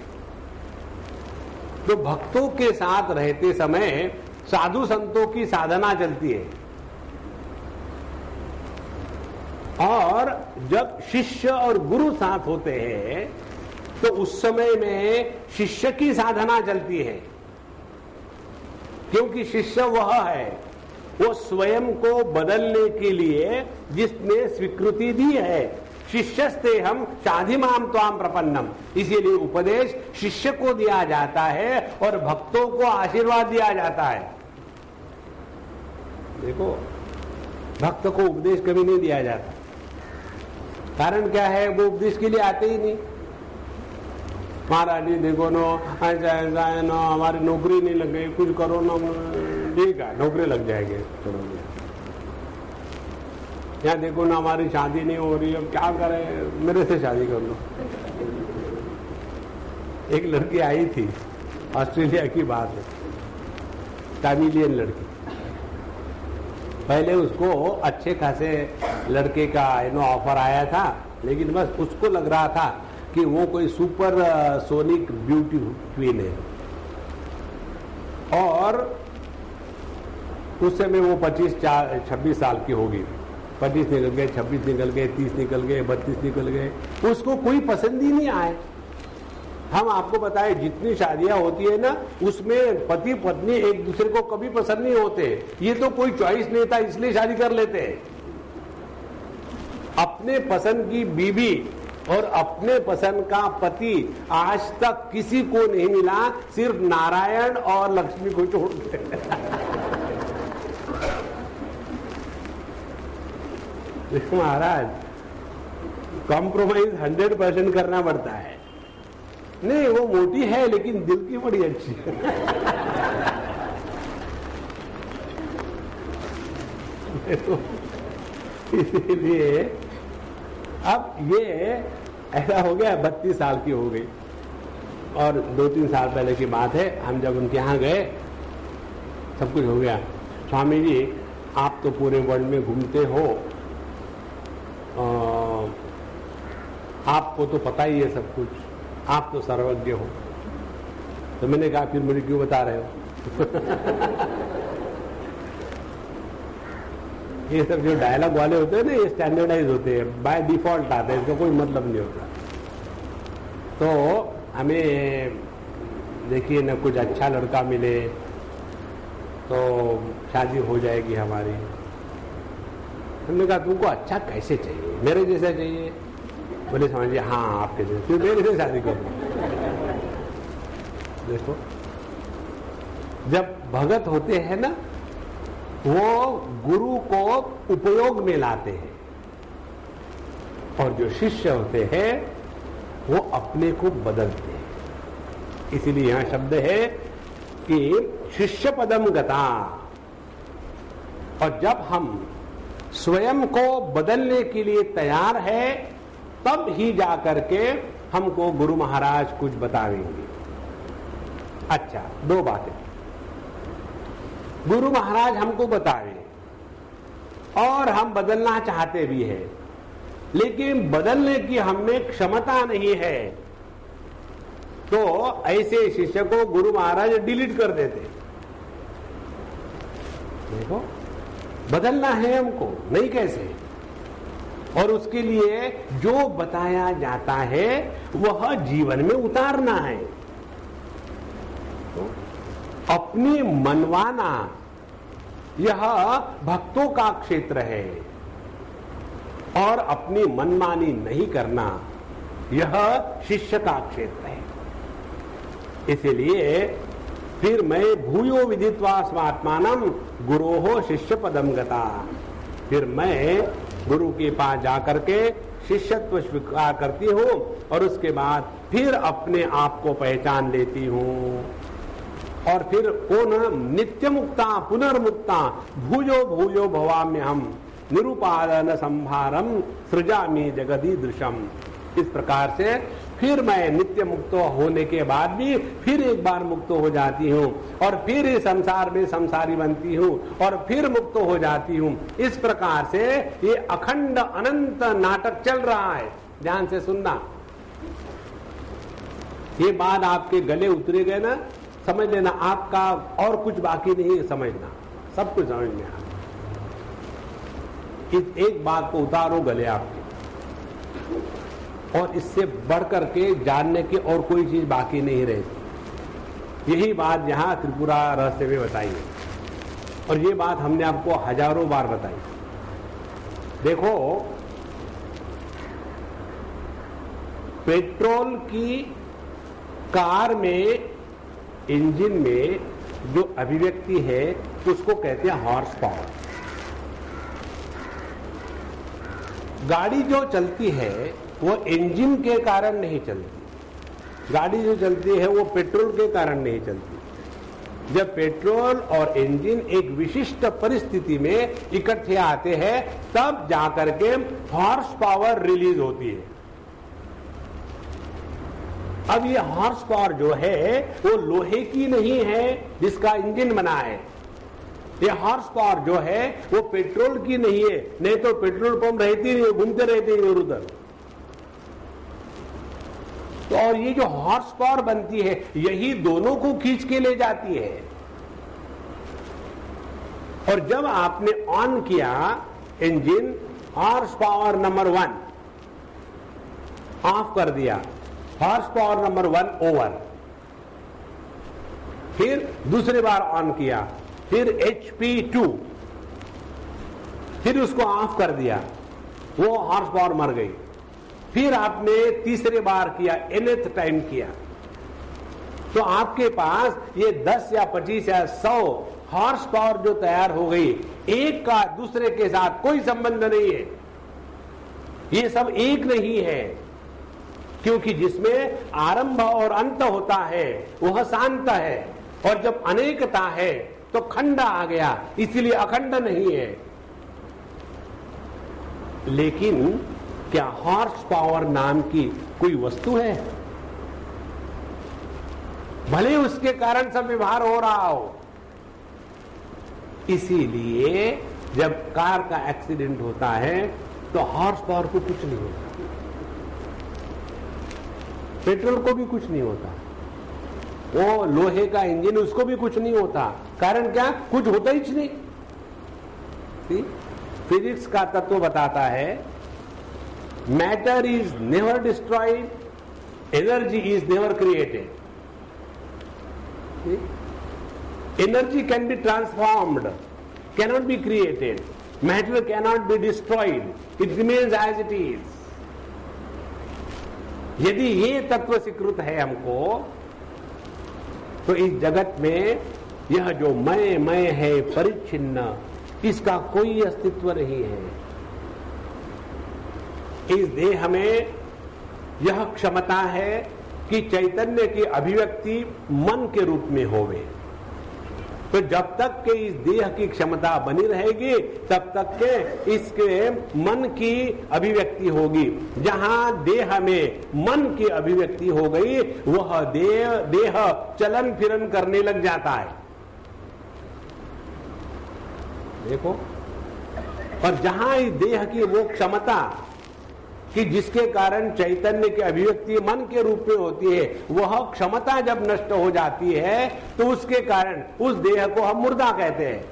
तो भक्तों के साथ रहते समय साधु संतों की साधना चलती है, और जब शिष्य और गुरु साथ होते हैं तो उस समय में शिष्य की साधना चलती है, क्योंकि शिष्य वह है, वो स्वयं को बदलने के लिए जिसने स्वीकृति दी है। शिष्यस्ते हम शाधिमाम त्वाम प्रपन्नम, इसीलिए उपदेश शिष्य को दिया जाता है और भक्तों को आशीर्वाद दिया जाता है। देखो, भक्त को उपदेश कभी नहीं दिया जाता, कारण क्या है, वो उपदेश के लिए आते ही नहीं। महाराज जी देखो नो, ऐसा ऐसा है ना, हमारी नौकरी नहीं लग गई, कुछ करो ना, ठीक है नौकरी लग जाएगी, यहाँ देखो ना हमारी शादी नहीं हो रही, अब क्या करें, मेरे से शादी कर लो। एक लड़की आई थी, ऑस्ट्रेलिया की बात है, तमिलियन लड़की। पहले उसको अच्छे खासे लड़के का ऑफर आया था, लेकिन बस उसको लग रहा था कि वो कोई सुपर सोनिक ब्यूटी क्वीन है, और उस समय वो 25-26 साल की होगी। 25 निकल गए, 26 निकल गए, 30 निकल गए, 32 निकल गए, उसको कोई पसंद ही नहीं आए। हम आपको बताएं, जितनी शादियां होती है ना, उसमें पति पत्नी एक दूसरे को कभी पसंद नहीं होते। ये तो कोई चॉइस नहीं था, इसलिए शादी कर लेते हैं। अपने पसंद की बीवी और अपने पसंद का पति आज तक किसी को नहीं मिला, सिर्फ नारायण और लक्ष्मी को छोड़ के। महाराज, कॉम्प्रोमाइज 100% करना पड़ता है। नहीं, वो मोटी है लेकिन दिल की बड़ी अच्छी है। इसलिए अब ये ऐसा हो गया, 32 साल की हो गई, और 2-3 साल पहले की बात है, हम जब उनके यहाँ गए, सब कुछ हो गया। स्वामी जी, आप तो पूरे वर्ल्ड में घूमते हो, आपको तो पता ही है सब कुछ, आप तो सर्वज्ञ हो। तो मैंने कहा, फिर मुझे क्यों बता रहे हो? ये सब जो डायलॉग वाले होते हैं ना, ये स्टैंडर्डाइज होते हैं, बाय डिफॉल्ट आते हैं, इसका कोई मतलब नहीं होता। तो हमें देखिए ना, कुछ अच्छा लड़का मिले तो शादी हो जाएगी हमारी। हमने कहा, तुमको अच्छा कैसे चाहिए? मेरे जैसा चाहिए? बोले समझिए, हाँ आपके जैसे, फिर मेरे से शादी करो। देखो, जब भगत होते हैं ना, वो गुरु को उपयोग में लाते हैं, और जो शिष्य होते हैं वो अपने को बदलते हैं। इसीलिए यहां शब्द है कि शिष्य पदम गता, और जब हम स्वयं को बदलने के लिए तैयार है, तब ही जाकर के हमको गुरु महाराज कुछ बताएंगे। अच्छा, 2 बातें। गुरु महाराज हमको बतावे, और हम बदलना चाहते भी हैं, लेकिन बदलने की हमें क्षमता नहीं है, तो ऐसे शिष्य को गुरु महाराज डिलीट कर देते। देखो, बदलना है हमको, नहीं कैसे, और उसके लिए जो बताया जाता है वह जीवन में उतारना है। तो अपनी मनवाना यह भक्तों का क्षेत्र है, और अपनी मनमानी नहीं करना यह शिष्य का क्षेत्र है। इसीलिए फिर मैं भूयो विदित्वा स्वात्मानम गुरोहो शिष्य पदम गता, फिर मैं गुरु के पास जाकर के शिष्यत्व स्वीकार करती हूँ और उसके बाद फिर अपने आप को पहचान लेती हूँ और फिर पुनः नित्य मुक्ता पुनर्मुक्ता भूजो भूजो भवाम्य हम निरुपादन संभारम सृजामि जगदी दृशम। इस प्रकार से फिर मैं नित्य मुक्त होने के बाद भी फिर एक बार मुक्त हो जाती हूँ और फिर इस संसार में संसारी बनती हूँ और फिर मुक्त हो जाती हूँ। इस प्रकार से ये अखंड अनंत नाटक चल रहा है। ध्यान से सुनना, ये बात आपके गले उतरे गए ना, समझ लेना आपका और कुछ बाकी नहीं समझना, सब कुछ समझ में आ। इस एक बात को उतारो गले आपके, और इससे बढ़कर के जानने की और कोई चीज बाकी नहीं रहती। यही बात यहां त्रिपुरा रहस्य में बताई है और ये बात हमने आपको हजारों बार बताई। देखो, पेट्रोल की कार में इंजन में जो अभिव्यक्ति है उसको कहते हैं हॉर्स पावर। गाड़ी जो चलती है वो इंजन के कारण नहीं चलती, गाड़ी जो चलती है वो पेट्रोल के कारण नहीं चलती। जब पेट्रोल और इंजन एक विशिष्ट परिस्थिति में इकट्ठे आते हैं तब जाकर के हॉर्स पावर रिलीज होती है। अब ये हॉर्स पावर जो है वो लोहे की नहीं है जिसका इंजन बना है, ये हॉर्स पावर जो है वो पेट्रोल की नहीं है, नहीं तो पेट्रोल पंप रहती नहीं, घूमते रहते इधर उधर। तो और ये जो हॉर्स पावर बनती है यही दोनों को खींच के ले जाती है। और जब आपने ऑन किया engine, horse power number 1 of कर दिया, हॉर्स पावर नंबर 1 ओवर, फिर दूसरी बार ऑन किया, फिर HP2, फिर उसको ऑफ कर दिया, वो हॉर्स पावर मर गई। फिर आपने तीसरे बार किया, nth टाइम किया, तो आपके पास ये 10 या 25 या 100 हॉर्स पावर जो तैयार हो गई, एक का दूसरे के साथ कोई संबंध नहीं है, ये सब एक नहीं है। क्योंकि जिसमें आरंभ और अंत होता है वह शांत है, और जब अनेकता है तो खंड आ गया, इसलिए अखंड नहीं है। लेकिन क्या हॉर्स पावर नाम की कोई वस्तु है? भले उसके कारण सब व्यवहार हो रहा हो। इसीलिए जब कार का एक्सीडेंट होता है तो हॉर्स पावर को कुछ नहीं होता, पेट्रोल को भी कुछ नहीं होता, वो लोहे का इंजन उसको भी कुछ नहीं होता। कारण क्या? कुछ होता ही नहीं। फिजिक्स का तत्व बताता है matter is never destroyed, energy is never created. Energy can be transformed, cannot be created, matter cannot be destroyed, it remains as it is. यदि ये तत्व स्वीकृत है हमको, तो इस जगत में यह जो मैं है परिच्छिन्न, इसका कोई अस्तित्व नहीं है। इस देह में यह क्षमता है कि चैतन्य की अभिव्यक्ति मन के रूप में होवे। तो जब तक के इस देह की क्षमता बनी रहेगी तब तक के इसके मन की अभिव्यक्ति होगी। जहां देह में मन की अभिव्यक्ति हो गई वह देह चलन फिरन करने लग जाता है। देखो, और जहां इस देह की वो क्षमता कि जिसके कारण चैतन्य की अभिव्यक्ति मन के रूप में होती है, वह क्षमता जब नष्ट हो जाती है तो उसके कारण उस देह को हम मुर्दा कहते हैं।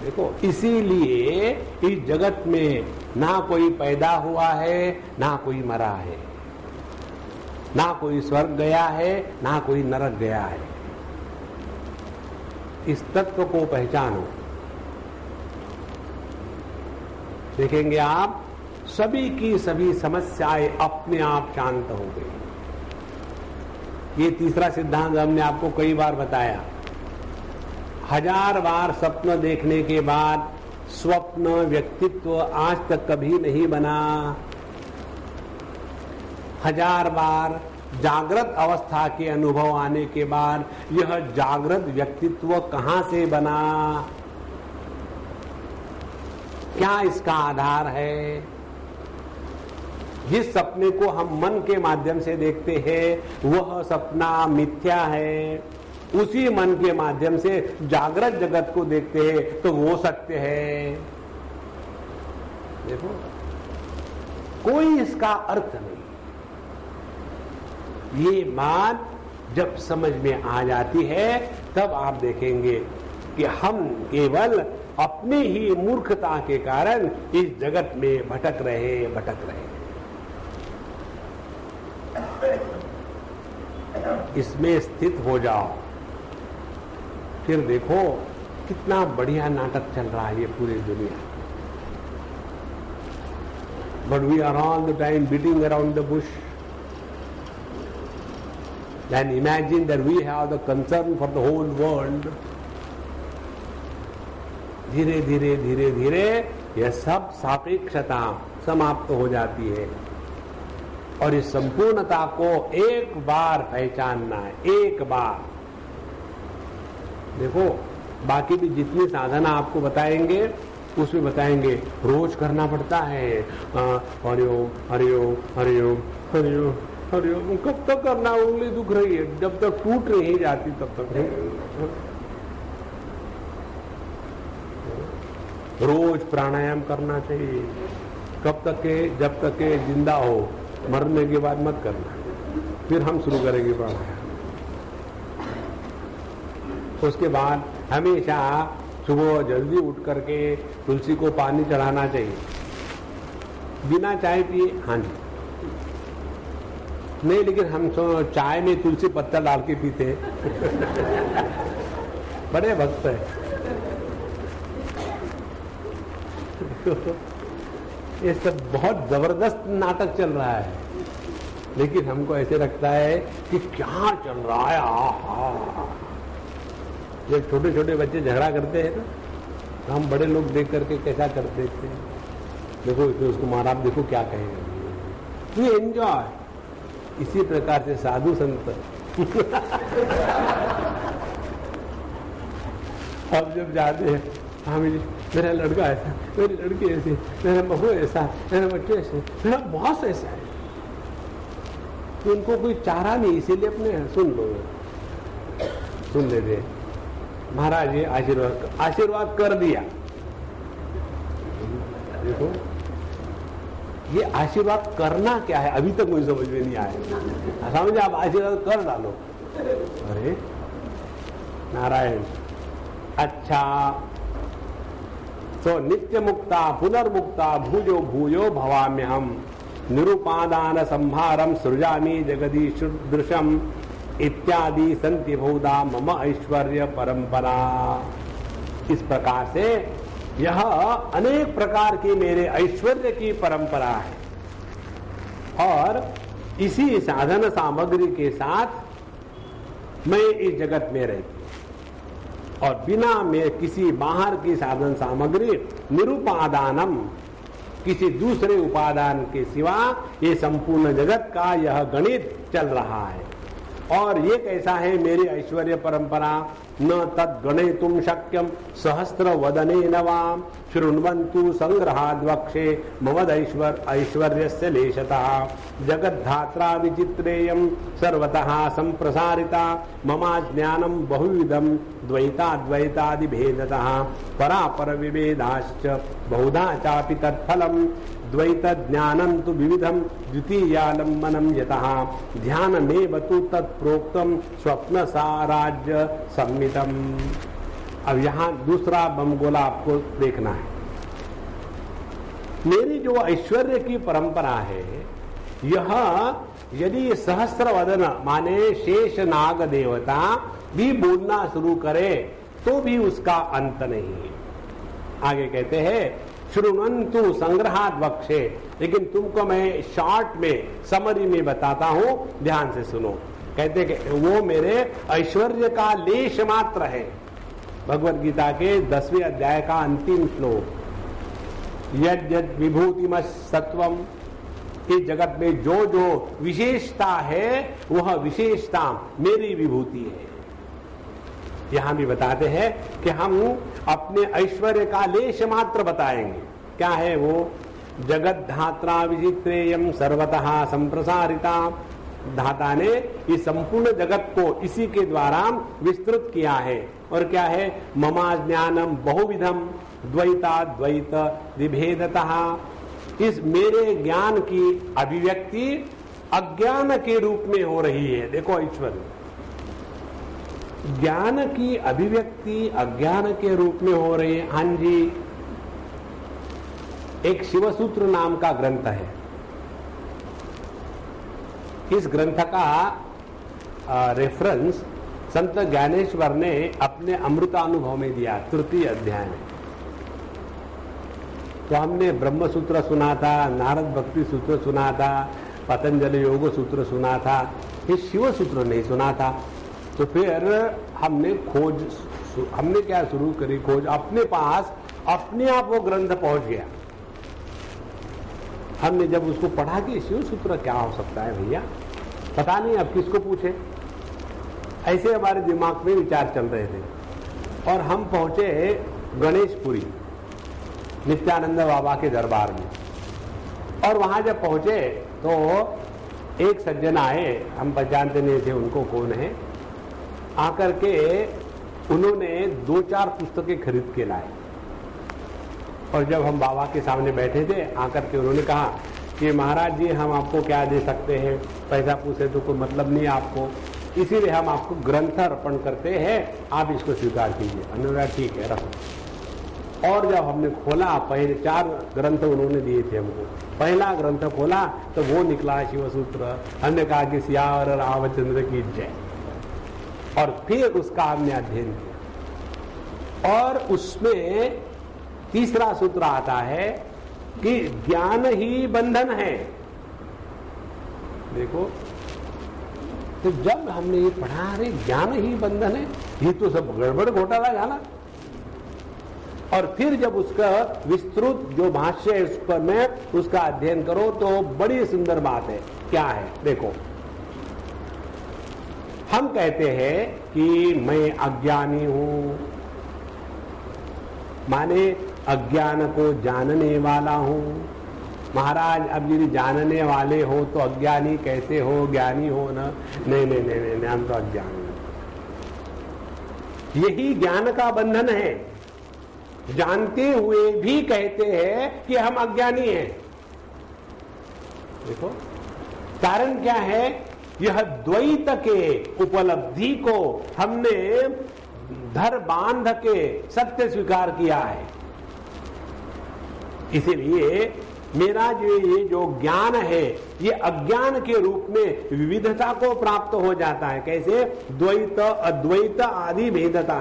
देखो, इसीलिए इस जगत में ना कोई पैदा हुआ है ना कोई मरा है, ना कोई स्वर्ग गया है ना कोई नरक गया है। इस तत्व को पहचानो। देखेंगे आप सभी की सभी समस्याएं अपने आप शांत हो गई। ये तीसरा सिद्धांत हमने आपको कई बार बताया। 1000 बार स्वप्न देखने के बाद स्वप्न व्यक्तित्व आज तक कभी नहीं बना। 1000 बार जागृत अवस्था के अनुभव आने के बाद यह जागृत व्यक्तित्व कहां से बना, क्या इसका आधार है? जिस सपने को हम मन के माध्यम से देखते हैं वह सपना मिथ्या है, उसी मन के माध्यम से जागृत जगत को देखते हैं तो वो सत्य है। देखो, कोई इसका अर्थ नहीं। ये बात जब समझ में आ जाती है तब आप देखेंगे कि हम केवल अपनी ही मूर्खता के कारण इस जगत में भटक रहे। इसमें स्थित हो जाओ, फिर देखो कितना बढ़िया नाटक चल रहा है ये पूरी दुनिया। But we are all the time beating around the bush. Then imagine that we have the concern for the whole world. धीरे धीरे यह सब सापेक्षता समाप्त हो जाती है और इस संपूर्णता को एक बार पहचानना है, एक बार। देखो, बाकी भी जितनी साधना आपको बताएंगे उसमें बताएंगे रोज करना पड़ता है। हरिओम हरिओम हरिओम हरिओम हरिओम। कब तक करना? उंगली दुख रही है, जब तक टूट नहीं जाती तब तक रोज प्राणायाम करना चाहिए। कब तक के? जब तक के जिंदा हो, मरने के बाद मत करना। फिर हम शुरू करेंगे प्राणायाम। उसके बाद हमेशा सुबह जल्दी उठ करके तुलसी को पानी चढ़ाना चाहिए, बिना चाय पिए। हाँ जी, नहीं, लेकिन हम चाय में तुलसी पत्ता डाल के पीते बड़े भक्त है। ये सब बहुत जबरदस्त नाटक चल रहा है, लेकिन हमको ऐसे लगता है कि क्या चल रहा है। आहा, जब छोटे छोटे बच्चे झगड़ा करते हैं ना, तो हम बड़े लोग देख करके कैसा कर देते हैं। देखो इसने उसको मारा, आप देखो क्या कहेंगे। You enjoy. इसी प्रकार से साधु संत अब जब जाते हैं, हाँ मेरा लड़का ऐसा, मेरी लड़की ऐसी, मेरा बहू ऐसा, मेरा बच्चे ऐसे, मेरा बॉस ऐसा है, तो उनको कोई चारा नहीं, इसीलिए अपने सुन लेते। महाराज ये आशीर्वाद कर दिया। देखो, ये आशीर्वाद करना क्या है अभी तक मुझे समझ में नहीं आया। समझे? आप आशीर्वाद कर डालो। अरे नारायण, अच्छा तो नित्य मुक्ता पुनर्मुक्ता भूजो भूयो भवाम्यहम निरुपादान संभारम सृजामि जगदीश दृशम इत्यादि संति बहुधा मम ऐश्वर्य परंपरा। इस प्रकार से यह अनेक प्रकार की मेरे ऐश्वर्य की परंपरा है और इसी साधन सामग्री के साथ मैं इस जगत में रहती और बिना में किसी बाहर की साधन सामग्री निरुपादानम, किसी दूसरे उपादान के सिवा ये संपूर्ण जगत का यह गणित चल रहा है। और ये कैसा है मेरी ऐश्वर्य परंपरा? न तद गणितुम शक्यम सहस्त्र वदने नवाम शृण्वन्तु संग्रहाद्वक्षे ममद ऐश्वर्यस्य लेशतः जगद्धात्रा विचित्रेयं सर्वतः संप्रसारिता ममा ज्ञानम बहुविधम द्वैताद्वैतादि भेदतः परापर विभेदाश्च बहुधा चापि तत्फलम द्वैत ज्ञानं तु विविधम द्वितीयालंबनम यतः ध्यानमेव तु तत्प्रोक्तम स्वप्न साराज्य सम्मितम। अब यहाँ दूसरा बमगोला आपको देखना है। मेरी जो ऐश्वर्य की परंपरा है, यह यदि सहस्त्र वदन माने शेष नाग देवता भी बोलना शुरू करे तो भी उसका अंत नहीं है। आगे कहते हैं श्रुण्वन्तु संग्रहात् वक्षे, लेकिन तुमको मैं शॉर्ट में समरी में बताता हूं, ध्यान से सुनो। कहते कि वो मेरे ऐश्वर्य का लेश मात्र है। भगवत गीता के 10वें अध्याय का अंतिम श्लोक, यद यद विभूतिम सत्वम, इस जगत में जो जो विशेषता है वह विशेषता मेरी विभूति है। यहां भी बताते हैं कि हम अपने ऐश्वर्य का लेश मात्र बताएंगे। क्या है वो? जगत धात्रा विचित्रेयम सर्वतः संप्रसारिता। धाता ने इस संपूर्ण जगत को इसी के द्वारा विस्तृत किया है। और क्या है? ममा ज्ञानम बहुविधम द्वैता द्वैत विभेदतः। इस मेरे ज्ञान की अभिव्यक्ति अज्ञान के रूप में हो रही है। देखो ईश्वर, ज्ञान की अभिव्यक्ति अज्ञान के रूप में हो रही है। हाँ जी, एक शिवसूत्र नाम का ग्रंथ है। इस ग्रंथ का रेफरेंस संत ज्ञानेश्वर ने अपने अमृतानुभव में दिया, तृतीय अध्याय में। तो हमने ब्रह्म सूत्र सुना था, नारद भक्ति सूत्र सुना था, पतंजलि योग सूत्र सुना था, ये शिव सूत्र नहीं सुना था। तो फिर हमने क्या शुरू करी खोज। अपने पास अपने आप वो ग्रंथ पहुंच गया। हमने जब उसको पढ़ा कि शिव सूत्र क्या हो सकता है भैया, पता नहीं अब किसको पूछे, ऐसे हमारे दिमाग में विचार चल रहे थे। और हम पहुंचे गणेशपुरी नित्यानंद बाबा के दरबार में। और वहां जब पहुंचे तो एक सज्जन आए, हम पहचानते नहीं थे उनको कौन है। आकर के उन्होंने 2-4 पुस्तकें खरीद के लाए। और जब हम बाबा के सामने बैठे थे, आकर के उन्होंने कहा कि महाराज जी हम आपको क्या दे सकते हैं, पैसा पूछे तो कोई मतलब नहीं आपको, इसीलिए हम आपको ग्रंथ अर्पण करते हैं, आप इसको स्वीकार कीजिए। अनुराग ठीक है रखो। और जब हमने खोला, पहले 4 ग्रंथ उन्होंने दिए थे हमको। पहला ग्रंथ खोला तो वो निकला शिवसूत्र। हमने कहा कि सियावर रामचंद्र की जय। और फिर उसका हमने अध्ययन किया। और उसमें तीसरा सूत्र आता है कि ज्ञान ही बंधन है। देखो, तो जब हमने ये पढ़ा, अरे ज्ञान ही बंधन है, ये तो सब गड़बड़ घोटाला जाना। और फिर जब उसका विस्तृत जो भाष्य है उस पर में उसका अध्ययन करो तो बड़ी सुंदर बात है। क्या है? देखो, हम कहते हैं कि मैं अज्ञानी हूं, माने अज्ञान को जानने वाला हूं। महाराज अब यदि जानने वाले हो तो अज्ञानी कैसे हो, ज्ञानी हो ना? नहीं नहीं नहीं नहीं, हम तो अज्ञानी। यही ज्ञान का बंधन है। जानते हुए भी कहते हैं कि हम अज्ञानी हैं। देखो कारण क्या है? यह द्वैत के उपलब्धि को हमने धर बांध के सत्य स्वीकार किया है। इसीलिए मेरा ये जो ज्ञान है ये अज्ञान के रूप में विविधता को प्राप्त हो जाता है। कैसे? द्वैत अद्वैत आदि भेदता।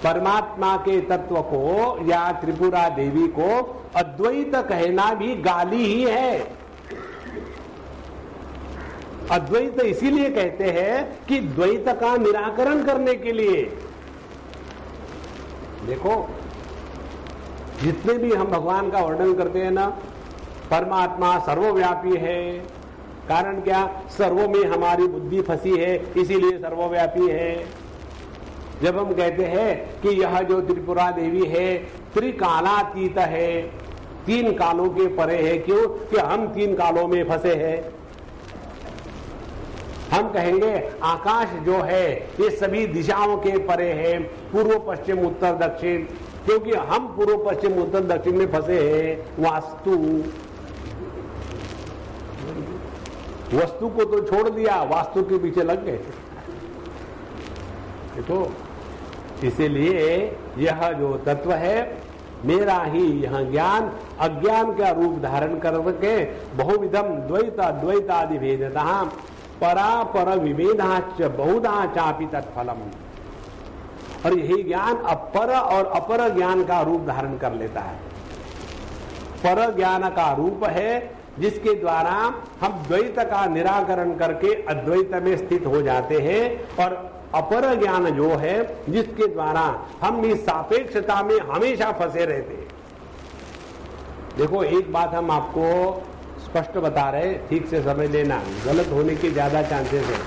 परमात्मा के तत्व को या त्रिपुरा देवी को अद्वैत कहना भी गाली ही है। अद्वैत इसीलिए कहते हैं कि द्वैत का निराकरण करने के लिए। देखो, जितने भी हम भगवान का वर्णन करते हैं ना, परमात्मा सर्वव्यापी है। कारण क्या? सर्वों में हमारी बुद्धि फंसी है, इसीलिए सर्वव्यापी है। जब हम कहते हैं कि यह जो त्रिपुरा देवी है त्रिकालातीत है, 3 कालों के परे है। क्यों? कि हम 3 कालों में फंसे हैं। हम कहेंगे आकाश जो है ये सभी दिशाओं के परे है, पूर्व पश्चिम उत्तर दक्षिण, क्योंकि हम पूर्व पश्चिम उत्तर दक्षिण में फंसे हैं। वस्तु को तो छोड़ दिया, वास्तु के पीछे लग गए। देखो, इसीलिए यह जो तत्व है मेरा ही, यह ज्ञान अज्ञान का रूप धारण करके बहुविधम द्वैत अद्वैत आदि भेदता परापर विभेदाच बहुधा चापि तत्फलम। और यही ज्ञान अपर और अपर ज्ञान का रूप धारण कर लेता है। पर ज्ञान का रूप है जिसके द्वारा हम द्वैत का निराकरण करके अद्वैत में स्थित हो जाते हैं, और अपर ज्ञान जो है जिसके द्वारा हम इस सापेक्षता में हमेशा फंसे रहते हैं। देखो, एक बात हम आपको स्पष्ट बता रहे, ठीक से समझ लेना, गलत होने के ज्यादा चांसेस है।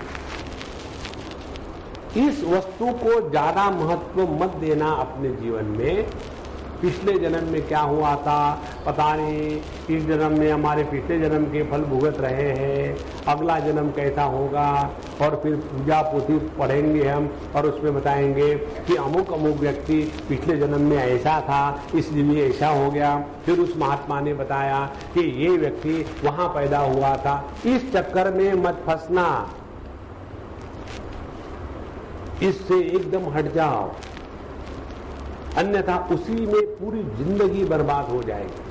इस वस्तु को ज्यादा महत्व मत देना अपने जीवन में। पिछले जन्म में क्या हुआ था पता नहीं, इस जन्म में हमारे पिछले जन्म के फल भुगत रहे हैं, अगला जन्म कैसा होगा, और फिर पूजा पोथी पढ़ेंगे हम और उसमें बताएंगे कि अमुक अमुक व्यक्ति पिछले जन्म में ऐसा था इसलिए ऐसा हो गया, फिर उस महात्मा ने बताया कि ये व्यक्ति वहां पैदा हुआ था। इस चक्कर में मत फंसना, इससे एकदम हट जाओ, अन्यथा उसी में पूरी जिंदगी बर्बाद हो जाएगी।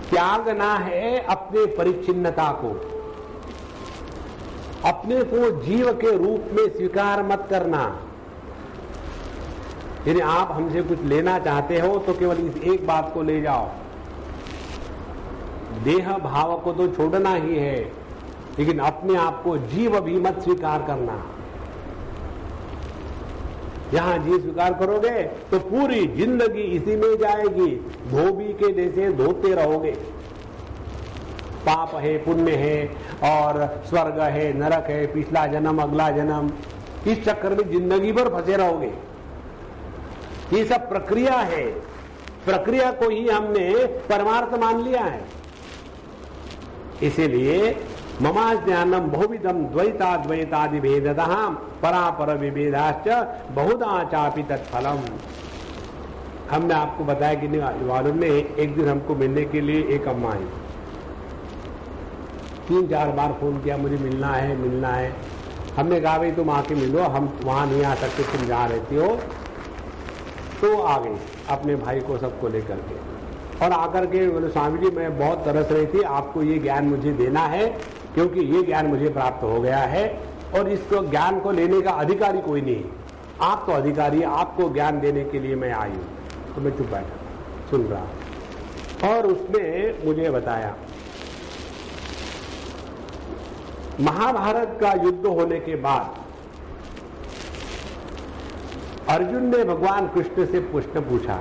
त्यागना है अपने परिच्छिन्नता को, अपने को जीव के रूप में स्वीकार मत करना। यदि आप हमसे कुछ लेना चाहते हो तो केवल इस एक बात को ले जाओ, देह भाव को तो छोड़ना ही है, लेकिन अपने आप को जीव भी मत स्वीकार करना। यहां जीव स्वीकार करोगे तो पूरी जिंदगी इसी में जाएगी, धोबी के जैसे धोते रहोगे। पाप है, पुण्य है, और स्वर्ग है, नरक है, पिछला जन्म, अगला जन्म, इस चक्कर में जिंदगी भर फंसे रहोगे। ये सब प्रक्रिया है, प्रक्रिया को ही हमने परमार्थ मान लिया है। इसीलिए ममा ज्ञानम बहुविधम द्वैताद्वैतादि भेदतः परापर विभेदाश्च बहुधा चापि तत्फलम। हमने आपको बताया कि मालूम में एक दिन हमको मिलने के लिए एक अम्मा आई, 3-4 बार फोन किया, मुझे मिलना है मिलना है। हमने कहा भाई तुम आके मिलो, हम वहां नहीं आ सकते, तुम जहां रहती हो। तो आ गई अपने भाई को सबको लेकर के, और आकर के बोले स्वामी जी मैं बहुत तरस रही थी, आपको ये ज्ञान मुझे देना है क्योंकि ये ज्ञान मुझे प्राप्त हो गया है और इसको ज्ञान को लेने का अधिकारी कोई नहीं, आप तो अधिकारी, आपको ज्ञान देने के लिए मैं आई हूं। तो मैं चुप बैठा सुन रहा, और उसने मुझे बताया महाभारत का युद्ध होने के बाद अर्जुन ने भगवान कृष्ण से प्रश्न पूछा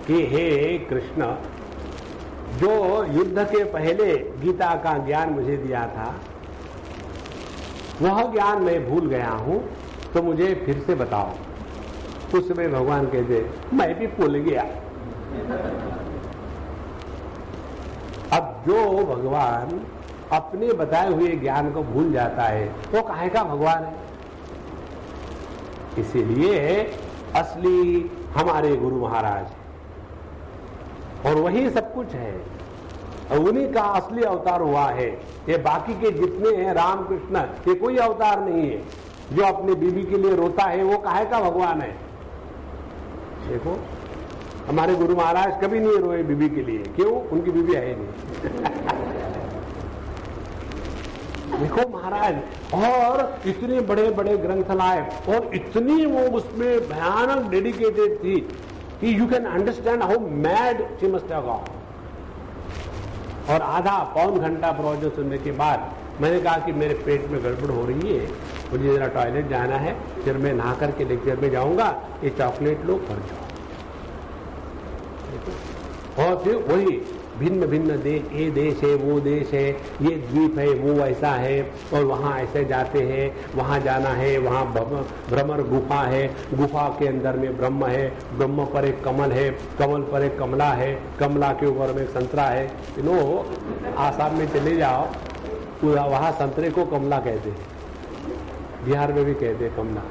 कि हे कृष्ण, जो युद्ध के पहले गीता का ज्ञान मुझे दिया था वह ज्ञान मैं भूल गया हूं, तो मुझे फिर से बताओ। उस समय भगवान कहते मैं भी भूल गया। अब जो भगवान अपने बताए हुए ज्ञान को भूल जाता है वो काहे का भगवान है। इसीलिए असली हमारे गुरु महाराज, और वही सब कुछ है, और उन्हीं का असली अवतार हुआ है। ये बाकी के जितने हैं रामकृष्ण, ये कोई अवतार नहीं है। जो अपने बीबी के लिए रोता है वो काहे का भगवान है। देखो हमारे गुरु महाराज कभी नहीं रोए बीबी के लिए, क्यों? उनकी बीबी है नहीं। देखो महाराज, और इतने बड़े बड़े ग्रंथ लाए, और इतनी वो उसमें भयानक डेडिकेटेड थी कि you can understand how mad she must have gone. और आधा पौन घंटा प्रोजेक्ट सुनने के बाद मैंने कहा कि मेरे पेट में गड़बड़ हो रही है, मुझे जरा टॉयलेट जाना है, फिर मैं नहा करके लेक्चर में जाऊंगा, ये चॉकलेट लो भर जाओ। और फिर वही भिन्न भिन्न देश, ये देश है वो देश है, ये द्वीप है वो ऐसा है, और वहाँ ऐसे जाते हैं, वहाँ जाना है, वहाँ भ्रमर गुफा है, गुफा के अंदर में ब्रह्म है, ब्रह्म पर एक कमल है, कमल पर एक कमला है, कमला के ऊपर में एक संतरा है। नो आसाम में चले जाओ, वहाँ संतरे को कमला कहते हैं, बिहार में भी कहते हैं कमला।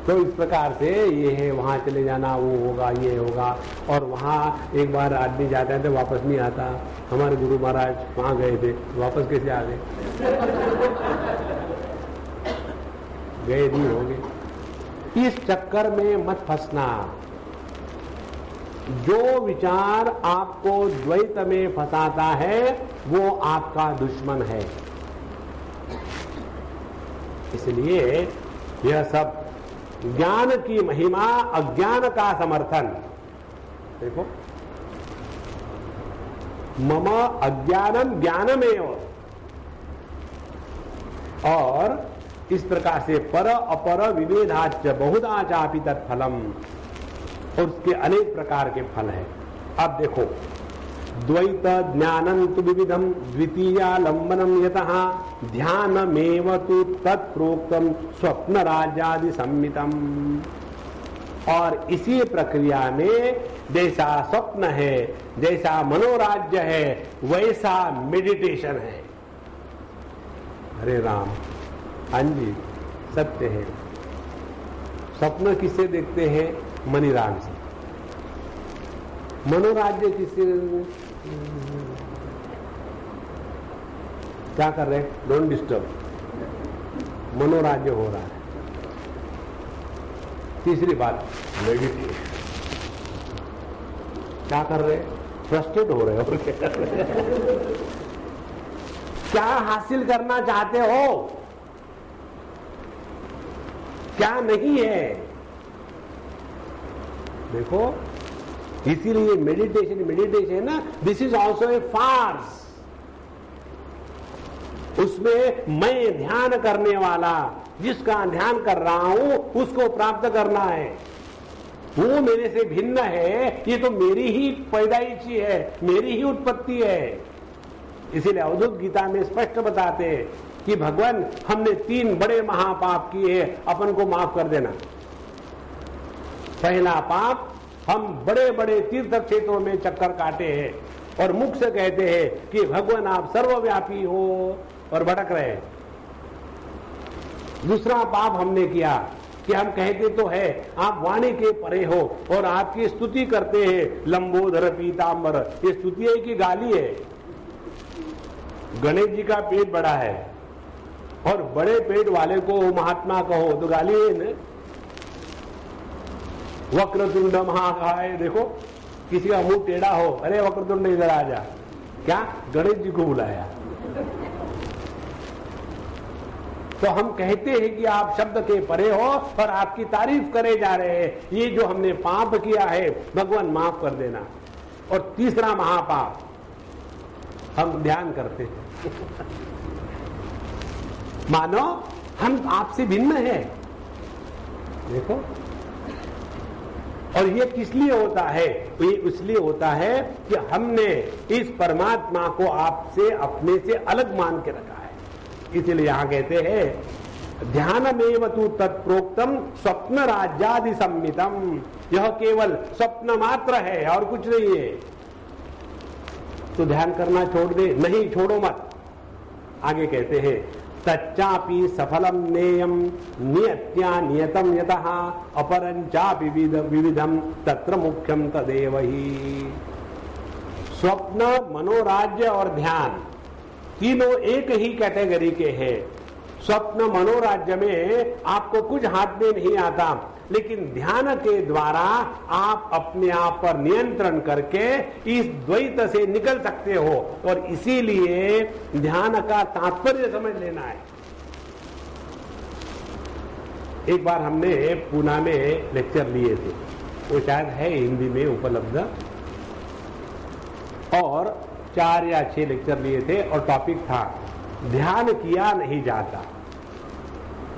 तो इस प्रकार से ये है, वहाँ चले जाना, वो होगा, ये होगा। और वहाँ एक बार आदमी जाता है तो वापस नहीं आता। हमारे गुरु महाराज वहाँ गए थे, वापस कैसे आ गए? गए नहीं हो गए। इस चक्कर में मत फंसना। जो विचार आपको द्वैत में फंसाता है वो आपका दुश्मन है। इसलिए यह सब ज्ञान की महिमा, अज्ञान का समर्थन। देखो मम अज्ञानम ज्ञानमेव। और इस प्रकार से पर अपर विवेधाच बहुधा चापि तत्फलम, और उसके अनेक प्रकार के फल हैं। अब देखो, द्वैत ज्ञानं तु विविधम द्वितीयालंबनम यतः ध्यानमेव तु तत्प्रोक्तम स्वप्न राज्यादि सम्मितम। और इसी प्रक्रिया में जैसा स्वप्न है, जैसा मनोराज्य है, वैसा मेडिटेशन है। हरे राम, हाँ जी, सत्य है। स्वप्न किससे देखते हैं? मणिराग से। मनोराज्य किससे? क्या कर रहे हैं? Don't disturb. मनोराज्य हो रहा है। तीसरी बात, मेडिटेशन। क्या कर रहे हैं? फ्रस्ट्रेट हो रहे हो। क्या हासिल करना चाहते हो? क्या नहीं है? देखो, इसीलिए मेडिटेशन ना, this is also a farce. उसमें मैं ध्यान करने वाला, जिसका ध्यान कर रहा हूं, उसको प्राप्त करना है। वो मेरे से भिन्न है, ये तो मेरी ही पैदाइशी है, मेरी ही उत्पत्ति है। इसीलिए अवधूत गीता में स्पष्ट बताते हैं कि भगवान, हमने 3 बड़े महापाप किए, अपन को माफ कर देना। पहला पाप, हम बड़े बड़े तीर्थ क्षेत्रों में चक्कर काटे हैं और मुख से कहते हैं कि भगवान आप सर्वव्यापी हो, और भटक रहे हैं। दूसरा पाप हमने किया कि हम कहते तो है आप वाणी के परे हो, और आपकी स्तुति करते हैं लंबोदर पीतांबर। ये स्तुति है कि गाली है? गणेश जी का पेट बड़ा है, और बड़े पेट वाले को महात्मा कहो तो गाली है न? वक्रतुंड महाकाय, देखो किसी का मुंह टेढ़ा हो, अरे वक्रतुंड इधर आ जा, क्या गणेश जी को बुलाया? तो हम कहते हैं कि आप शब्द के परे हो और आपकी तारीफ करे जा रहे हैं। ये जो हमने पाप किया है, भगवान माफ कर देना। और तीसरा महापाप, हम ध्यान करते हैं। मानो हम आपसे भिन्न है। देखो, और ये किस लिए होता है? ये इसलिए होता है कि हमने इस परमात्मा को आपसे, अपने से अलग मान के रखा है। इसीलिए यहां कहते हैं ध्यानमेव तु तत्प्रोक्तम स्वप्न राज्यादि सम्मितम। यह केवल स्वप्न मात्र है और कुछ नहीं है। तो ध्यान करना छोड़ दे? नहीं, छोड़ो मत। आगे कहते हैं तच्चापि सफलम नेयम नियत्या नियतम यतः अपरंचापि विविधम तत्र मुख्यम तदेव ही। स्वप्न, मनोराज्य और ध्यान तीनों एक ही कैटेगरी के हैं। स्वप्न मनोराज्य में आपको कुछ हाथ में नहीं आता, लेकिन ध्यान के द्वारा आप अपने आप पर नियंत्रण करके इस द्वैत से निकल सकते हो। और इसीलिए ध्यान का तात्पर्य समझ लेना है। एक बार हमने पूना में लेक्चर लिए थे, वो शायद है हिंदी में उपलब्ध, और 4 या 6 लेक्चर लिए थे और टॉपिक था ध्यान किया नहीं जाता।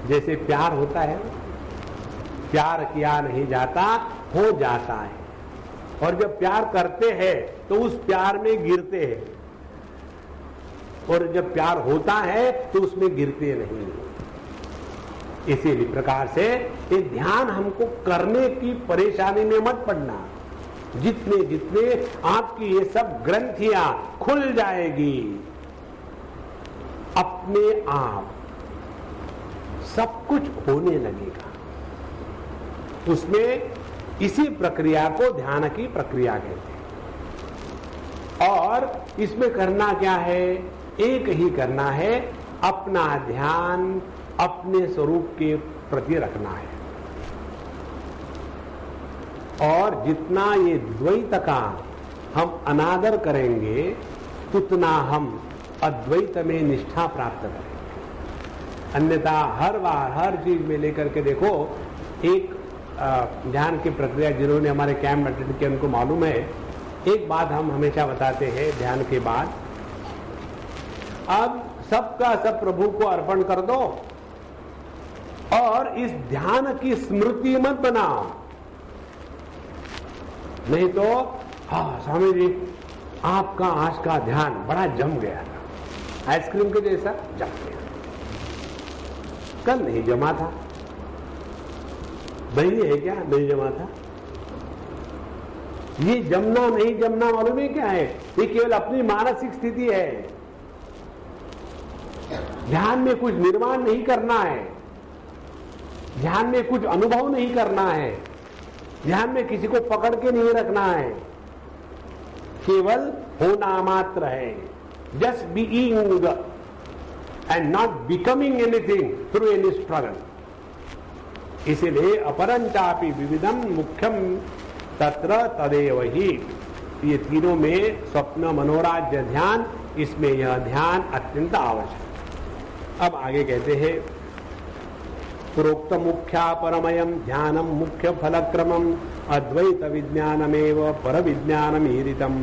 जैसे प्यार होता है, प्यार किया नहीं जाता, हो जाता है। और जब प्यार करते हैं तो उस प्यार में गिरते हैं, और जब प्यार होता है तो उसमें गिरते नहीं। इसीलिए प्रकार से ये ध्यान हमको करने की परेशानी में मत पड़ना। जितने जितने आपकी ये सब ग्रंथियां खुल जाएगी, अपने आप सब कुछ होने लगेगा। उसमें इसी प्रक्रिया को ध्यान की प्रक्रिया कहते हैं। और इसमें करना क्या है? एक ही करना है, अपना ध्यान अपने स्वरूप के प्रति रखना है। और जितना ये द्वैत का हम अनादर करेंगे, उतना हम अद्वैत में निष्ठा प्राप्त करेंगे। अन्यथा हर बार हर चीज में लेकर के देखो, एक ध्यान की प्रक्रिया जिन्होंने हमारे कैंप अटेंड किया उनको मालूम है एक बात हम हमेशा बताते हैं ध्यान के बाद, अब सबका सब प्रभु को अर्पण कर दो और इस ध्यान की स्मृति मत बनाओ। नहीं तो हाँ स्वामी जी आपका आज का ध्यान बड़ा जम गया था, आइसक्रीम के जैसा जम गया, कल नहीं जमा था। नहीं है क्या? नहीं जमा था। ये जमना नहीं जमना मालूम है क्या है? ये केवल अपनी मानसिक स्थिति है। ध्यान में कुछ निर्माण नहीं करना है, ध्यान में कुछ अनुभव नहीं करना है, ध्यान में किसी को पकड़ के नहीं रखना है, केवल होना मात्र है। Just being and not becoming anything through any struggle. इसीलिए अपरंचापि विविधम मुख्यम तत्र तदेव ही। ये तीनों में स्वप्न मनोराज्य ध्यान, इसमें यह ध्यान अत्यंत आवश्यक। अब आगे कहते हैं प्रोक्त मुख्या परमयम ध्यानम मुख्य फलक्रमम अद्वैत विज्ञानमेव पर विज्ञानमीरितम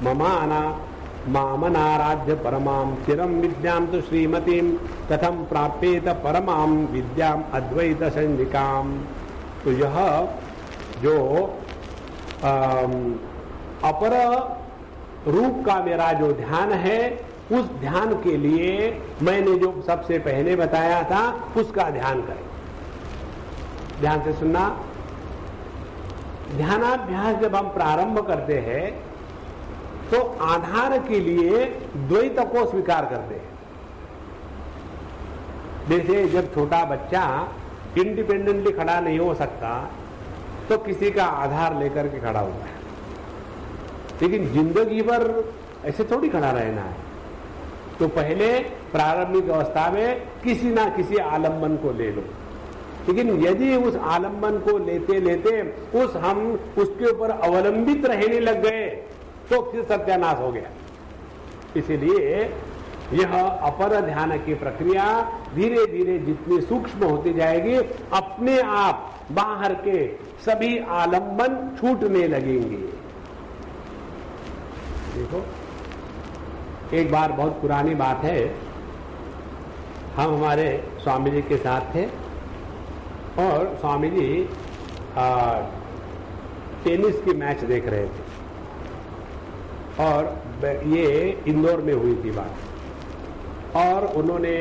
ममाना मामनाराध्य परमाम चिरम विद्याम तो श्रीमतीम कथम प्राप्येत परमाम विद्याम अद्वैत संधिकाम। तो यह जो अपर रूप का मेरा जो ध्यान है, उस ध्यान के लिए मैंने जो सबसे पहले बताया था उसका ध्यान करें। ध्यान से सुनना। ध्यानाभ्यास जब हम प्रारंभ करते हैं तो आधार के लिए द्वैत को स्वीकार करते हैं। जैसे जब छोटा बच्चा इंडिपेंडेंटली खड़ा नहीं हो सकता तो किसी का आधार लेकर के खड़ा होता है, लेकिन जिंदगी भर ऐसे थोड़ी खड़ा रहना है। तो पहले प्रारंभिक अवस्था में किसी ना किसी आलम्बन को ले लो, लेकिन यदि उस आलम्बन को लेते लेते हम उसके ऊपर अवलंबित रहने लग गए तो फिर सत्यानाश हो गया। इसीलिए यह अपर ध्यान की प्रक्रिया धीरे धीरे जितनी सूक्ष्म होती जाएगी, अपने आप बाहर के सभी आलंबन छूटने लगेंगे। देखो, एक बार बहुत पुरानी बात है, हम हमारे स्वामी जी के साथ थे और स्वामी जी टेनिस की मैच देख रहे थे और ये इंदौर में हुई थी बात, और उन्होंने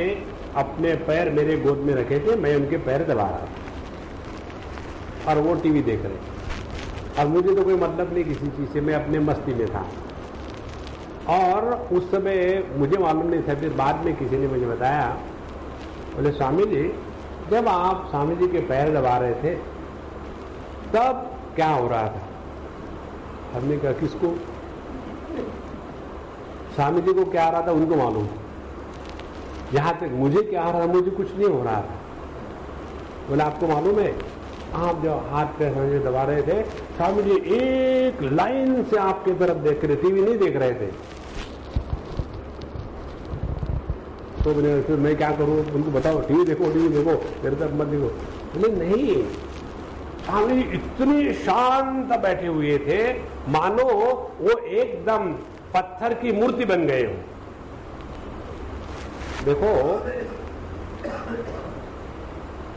अपने पैर मेरे गोद में रखे थे, मैं उनके पैर दबा रहा था और वो टीवी देख रहे थे। और मुझे तो कोई मतलब नहीं किसी चीज से, मैं अपने मस्ती में था। और उस समय मुझे मालूम नहीं था, फिर बाद में किसी ने मुझे बताया, बोले स्वामी जी जब आप स्वामी जी के पैर दबा रहे थे तब क्या हो रहा था? हमने कहा किसको? स्वामी जी को क्या आ रहा था उनको मालूम, यहां तक मुझे क्या आ रहा था, मुझे कुछ नहीं हो रहा था। बोला आपको मालूम है, आप जो हाथ पे स्वामी जी दबा रहे थे, स्वामी जी एक लाइन से आपकी तरफ देख रहे, टीवी नहीं देख रहे थे। तो मैंने फिर मैं क्या करूं, उनको बताओ टीवी देखो मेरे तरफ मत देखो। बोले नहीं, स्वामी जी इतने शांत बैठे हुए थे मानो वो एकदम पत्थर की मूर्ति बन गए हो। देखो,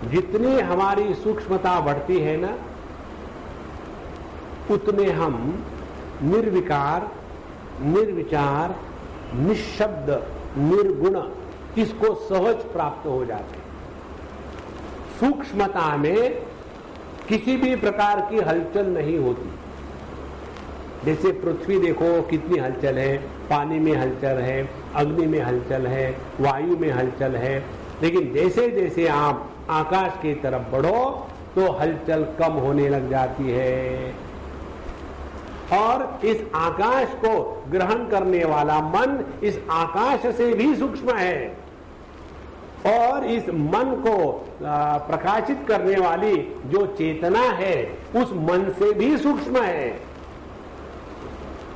जितनी हमारी सूक्ष्मता बढ़ती है ना, उतने हम निर्विकार, निर्विचार, निशब्द, निर्गुण, इसको सहज प्राप्त हो जाते हैं। सूक्ष्मता में किसी भी प्रकार की हलचल नहीं होती। जैसे पृथ्वी देखो कितनी हलचल है, पानी में हलचल है, अग्नि में हलचल है, वायु में हलचल है, लेकिन जैसे जैसे आप आकाश की तरफ बढ़ो तो हलचल कम होने लग जाती है। और इस आकाश को ग्रहण करने वाला मन इस आकाश से भी सूक्ष्म है, और इस मन को प्रकाशित करने वाली जो चेतना है उस मन से भी सूक्ष्म है।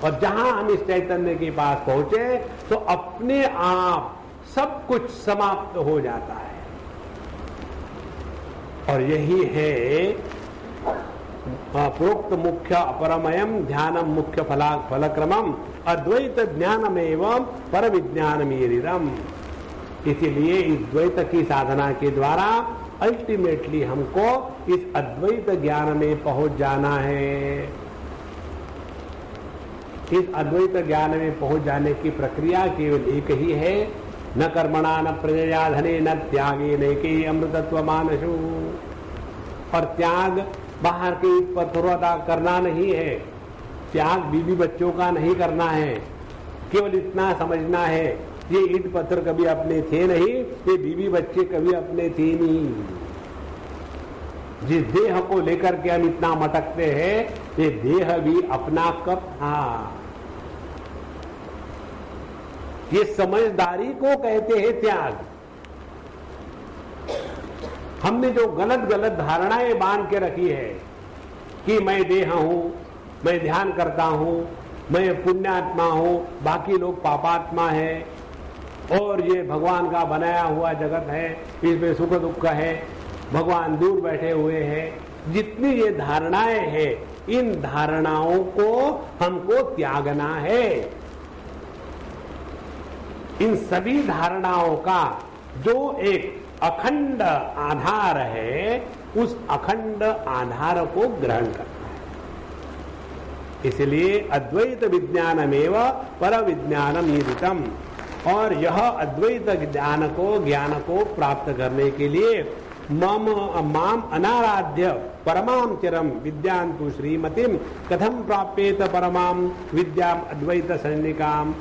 और जहां हम इस चैतन्य के पास पहुंचे तो अपने आप सब कुछ समाप्त हो जाता है। और यही है प्रोक्त मुख्य अपरमयम ध्यानम मुख्य फलक्रमम अद्वैत ज्ञानमेव पर विज्ञानमीरिदम। इसीलिए इस द्वैत की साधना के द्वारा अल्टीमेटली हमको इस अद्वैत ज्ञान में पहुंच जाना है। इस अद्वैत ज्ञान में पहुंच जाने की प्रक्रिया केवल एक ही है, न कर्मणा न प्रजया धने न त्यागे नैके अमृतत्व मानसु। और त्याग बाहर के ईट पत्थरों अदा करना नहीं है, त्याग बीवी बच्चों का नहीं करना है। केवल इतना समझना है ये ईट पत्थर कभी अपने थे नहीं, ये बीवी बच्चे कभी अपने थे नहीं। जिस देह को लेकर के हम इतना मटकते हैं, ये देह भी अपना कब था। ये समझदारी को कहते हैं त्याग। हमने जो गलत गलत धारणाएं बांध के रखी है कि मैं देह हूं, मैं ध्यान करता हूं, मैं पुण्यात्मा हूं, बाकी लोग पापात्मा है, और ये भगवान का बनाया हुआ जगत है, इसमें सुख दुख है, भगवान दूर बैठे हुए हैं। जितनी ये धारणाएं हैं, इन धारणाओं को हमको त्यागना है। इन सभी धारणाओं का जो एक अखंड आधार है, उस अखंड आधार को ग्रहण करना है। इसलिए अद्वैत विज्ञानमेव पर विज्ञानम ईरितम। और यह अद्वैत ज्ञान को प्राप्त करने के लिए माम अनाराध्य परमाम चिरम विद्यांतु श्रीमतिम कथम प्राप्येत परमाम विद्याम अद्वैत संनिकाम।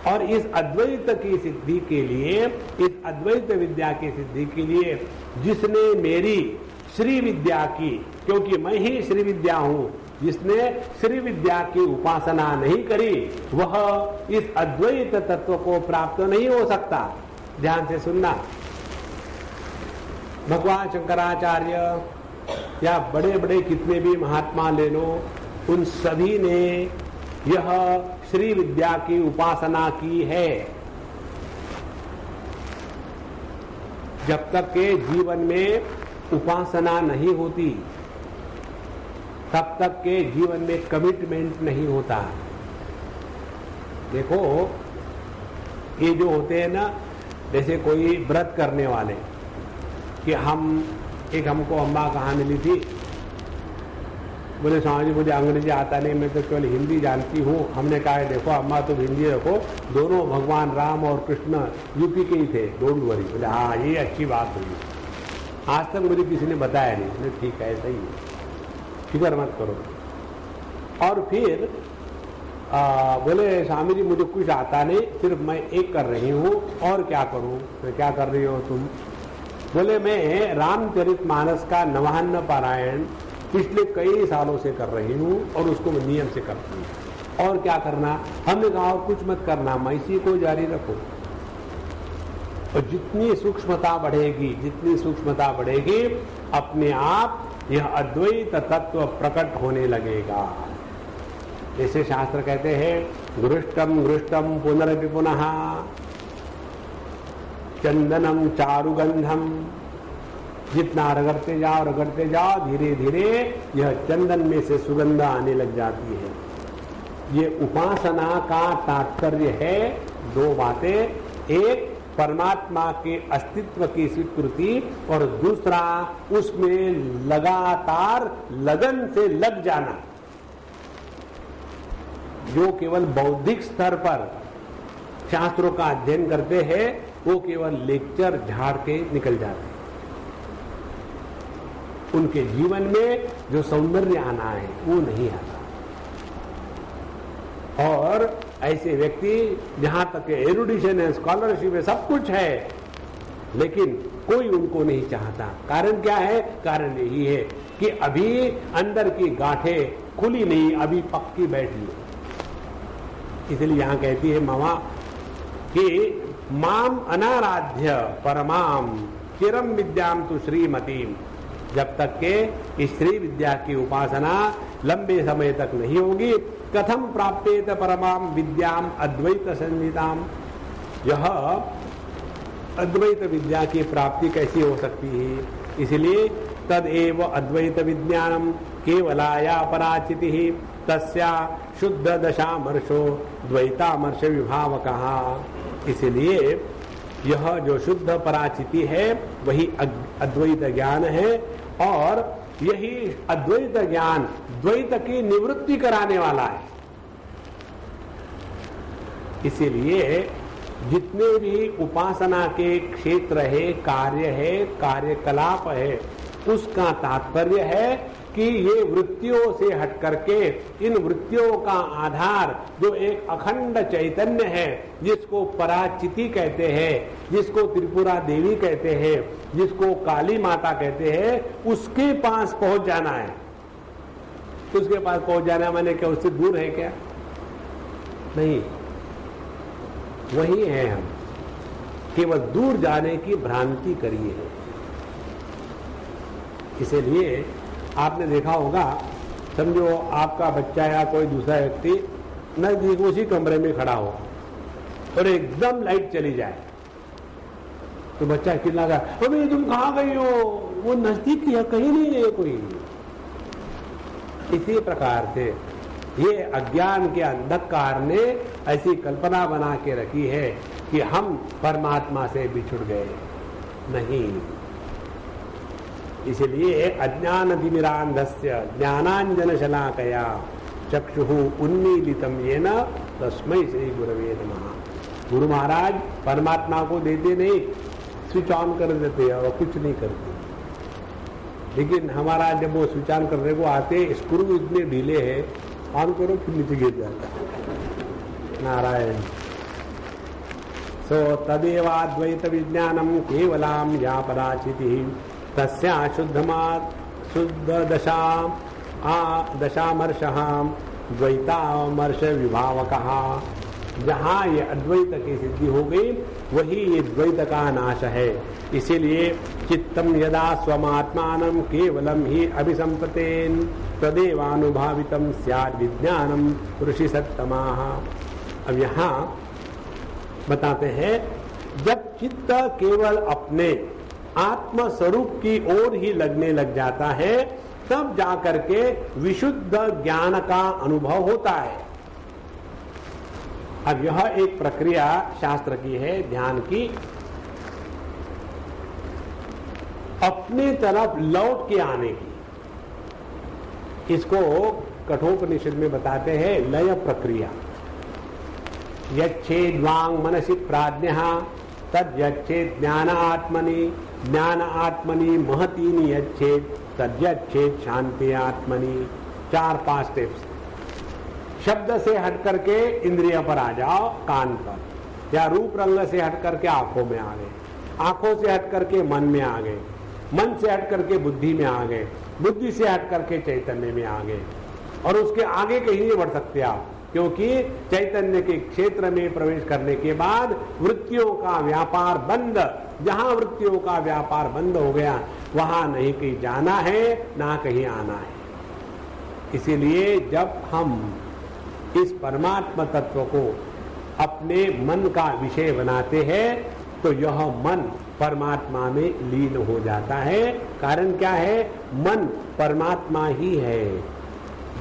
और इस अद्वैत की सिद्धि के लिए, इस अद्वैत विद्या की सिद्धि के लिए जिसने मेरी श्री विद्या की, क्योंकि मैं ही श्री विद्या हूं, जिसने श्री विद्या की उपासना नहीं करी, वह इस अद्वैत तत्व को प्राप्त नहीं हो सकता। ध्यान से सुनना। भगवान शंकराचार्य या बड़े बड़े कितने भी महात्मा ले लो, उन सभी ने यह श्री विद्या की उपासना की है। जब तक के जीवन में उपासना नहीं होती, तब तक के जीवन में कमिटमेंट नहीं होता। देखो, ये जो होते हैं ना, जैसे कोई व्रत करने वाले, कि हमको अम्मा कहाँ मिली थी, बोले स्वामी जी मुझे अंग्रेजी आता नहीं, मैं तो केवल हिंदी जानती हूँ। हमने कहा देखो अम्मा तुम हिंदी रखो, दोनों भगवान राम और कृष्ण यूपी के ही थे, डोंट वरी। बोले हाँ ये अच्छी बात हुई, आज तक मुझे किसी ने बताया नहीं। बोले ठीक है, सही है, फिक्र मत करो। और फिर बोले स्वामी जी मुझे कुछ आता नहीं, सिर्फ मैं एक कर रही हूँ, और क्या करूँ। तो क्या कर रही हो तुम। बोले मैं रामचरितमानस का नवान्न पारायण पिछले कई सालों से कर रही हूँ, और उसको मैं नियम से करती हूँ। और क्या करना। हमने कहा कुछ मत करना, मैं इसी को जारी रखो। और जितनी सूक्ष्मता बढ़ेगी, जितनी सूक्ष्मता बढ़ेगी, अपने आप यह अद्वैत तत्व प्रकट होने लगेगा। जैसे शास्त्र कहते हैं घृष्टम घृष्टम पुनरपि पुनः चंदनम चारुगंधम। जितना रगड़ते जाओ धीरे धीरे यह चंदन में से सुगंध आने लग जाती है। ये उपासना का तात्पर्य है दो बातें, एक परमात्मा के अस्तित्व की स्वीकृति, और दूसरा उसमें लगातार लगन से लग जाना। जो केवल बौद्धिक स्तर पर शास्त्रों का अध्ययन करते हैं, वो केवल लेक्चर झाड़ के निकल जाते हैं। उनके जीवन में जो सौंदर्य आना है वो नहीं आता। और ऐसे व्यक्ति जहां तक एरुडिशन है, स्कॉलरशिप है, सब कुछ है, लेकिन कोई उनको नहीं चाहता। कारण क्या है। कारण यही है कि अभी अंदर की गांठें खुली नहीं, अभी पक्की बैठी है। इसलिए यहां कहती है मामा कि माम अनाराध्य परमाम चिरम विद्याम तु श्रीमतीम। जब तक के इस श्री विद्या की उपासना लंबे समय तक नहीं होगी, कथम प्राप्येत परमाम विद्याम अद्वैत संहिताम। यह अद्वैत विद्या की प्राप्ति कैसी हो सकती है। इसलिए तदेव अद्वैत विज्ञानम, केवलाया पराचितिः तस्या शुद्ध दशामर्षो द्वैतामर्ष विभावकः। इसलिए यह जो शुद्ध पराचिति है वही अद्वैत ज्ञान है, और यही अद्वैत ज्ञान द्वैत की निवृत्ति कराने वाला है। इसीलिए जितने भी उपासना के क्षेत्र है, कार्य है, कार्यकलाप है, उसका तात्पर्य है कि ये वृत्तियों से हट करके इन वृत्तियों का आधार जो एक अखंड चैतन्य है, जिसको पराचिति कहते हैं, जिसको त्रिपुरा देवी कहते हैं, जिसको काली माता कहते हैं, उसके पास पहुंच जाना है। उसके पास पहुंच जाना माने क्या उससे दूर है क्या? नहीं, वही है हम, केवल दूर जाने की भ्रांति करिए है। इसीलिए आपने देखा होगा, समझो आपका बच्चा या कोई दूसरा व्यक्ति नजदीक उसी कमरे में खड़ा हो और एकदम लाइट चली जाए तो बच्चा चिल्लाता है, अबे तुम कहाँ गई हो? वो नजदीक ही है, कहीं नहीं है कोई। इसी प्रकार से ये अज्ञान के अंधकार ने ऐसी कल्पना बना के रखी है कि हम परमात्मा से बिछुड़ गए। नहीं, इसलिए अज्ञानतिमिरान्धस्य ज्ञानांजन शलाकया चक्षुः उन्मीलितं येन तस्मै श्री गुरवे नमः। गुरु महाराज परमात्मा को देते नहीं, स्विच ऑन कर देते हैं और कुछ नहीं करते। लेकिन हमारा जब वो स्विच ऑन करने को आते, स्क्रू इतने ढीले हैं, ऑन करो फिर नीचे गिर जाता है। नारायण। सो तदेवाद्वैत विज्ञानम केवलाम या पराचितिः तस्या शुद्ध दशामर्षः द्वैतामर्ष विभावकः। जहाँ ये अद्वैत की सिद्धि हो गई वही ये द्वैत का नाश है। इसीलिए चित्तम यदा स्वमात्मानं केवलम ही अभिसंपतेन तदेवानुभावितम स्यात् विज्ञानम ऋषि सत्तमाः। अब यहाँ बताते हैं, जब चित्त केवल अपने आत्म स्वरूप की ओर ही लगने लग जाता है, तब जाकर के विशुद्ध ज्ञान का अनुभव होता है। अब यह एक प्रक्रिया शास्त्र की है, ध्यान की। अपने तरफ लौट के आने की, इसको कठोपनिषद में बताते हैं लय प्रक्रिया। यच्छेद्वांग मनसि प्राज्ञः तद्यच्छेद ज्ञान आत्मनि, ज्ञान आत्मनि महती नियच्छेद तद्यच्छेद शांति आत्मनि। 4-5 स्टेप्स। शब्द से हट करके इंद्रिय पर आ जाओ, कान पर, या रूप रंग से हट करके आंखों में आ गए, आंखों से हट करके मन में आ गए, मन से हट करके बुद्धि में आ गए, बुद्धि से हट करके चैतन्य में आ गए, और उसके आगे कहीं नहीं बढ़ सकते आप, क्योंकि चैतन्य के क्षेत्र में प्रवेश करने के बाद वृत्तियों का व्यापार बंद। जहां वृत्तियों का व्यापार बंद हो गया वहां नहीं कहीं जाना है ना कहीं आना है। इसीलिए जब हम इस परमात्मा तत्व को अपने मन का विषय बनाते हैं तो यह मन परमात्मा में लीन हो जाता है। कारण क्या है? मन परमात्मा ही है।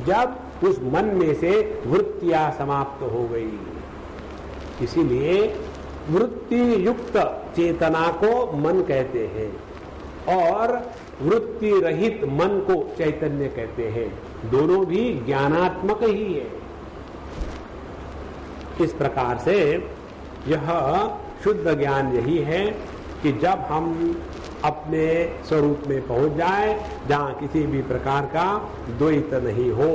जब उस मन में से वृत्तियां समाप्त हो गई, इसीलिए वृत्ति युक्त चेतना को मन कहते हैं और वृत्ति रहित मन को चैतन्य कहते हैं। दोनों भी ज्ञानात्मक ही है। इस प्रकार से यह शुद्ध ज्ञान यही है कि जब हम अपने स्वरूप में पहुंच जाए जहां किसी भी प्रकार का द्वैत नहीं हो,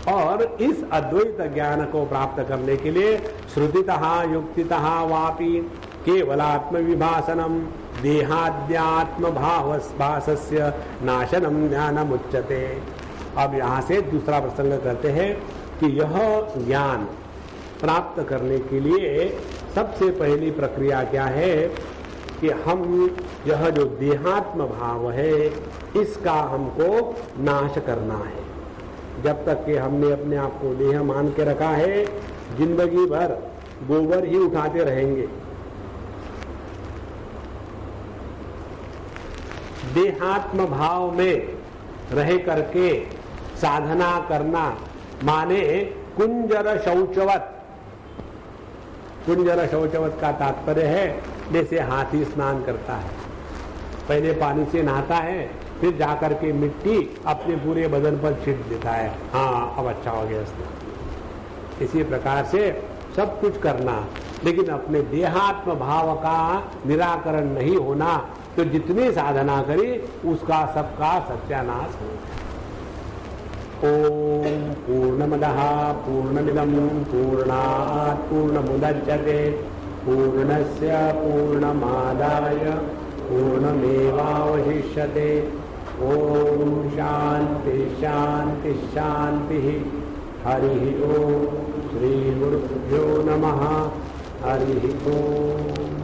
और इस अद्वैत ज्ञान को प्राप्त करने के लिए श्रुतितः युक्तितः वापि केवलात्म विभासनम देहाद्यात्म भावस्य नाशनम ज्ञानम उच्यते। अब यहाँ से दूसरा प्रसंग करते हैं कि यह ज्ञान प्राप्त करने के लिए सबसे पहली प्रक्रिया क्या है कि हम यह जो देहात्म भाव है इसका हमको नाश करना है। जब तक कि हमने अपने आप को देह मान के रखा है, जिंदगी भर गोबर ही उठाते रहेंगे। देहात्म भाव में रह करके साधना करना माने कुंजर शौचवत। कुंजर शौचवत का तात्पर्य है जैसे हाथी स्नान करता है, पहले पानी से नहाता है, फिर जाकर के मिट्टी अपने पूरे बदन पर छिट देता है, हाँ अब अच्छा हो गया स्नान। इसी प्रकार से सब कुछ करना, लेकिन अपने देहात्म भाव का निराकरण नहीं होना, तो जितनी साधना करी उसका सबका सत्यानाश हो। ओम पूर्णमदः पूर्णमिदं पूर्णात् पूर्णमुदच्यते पूर्णस्य पूर्णमादाय पूर्णमेवावशिष्यते। ओम शांति शांति शांति। हरि ओम। श्री गुरुभ्यो नमः। हरि ओम।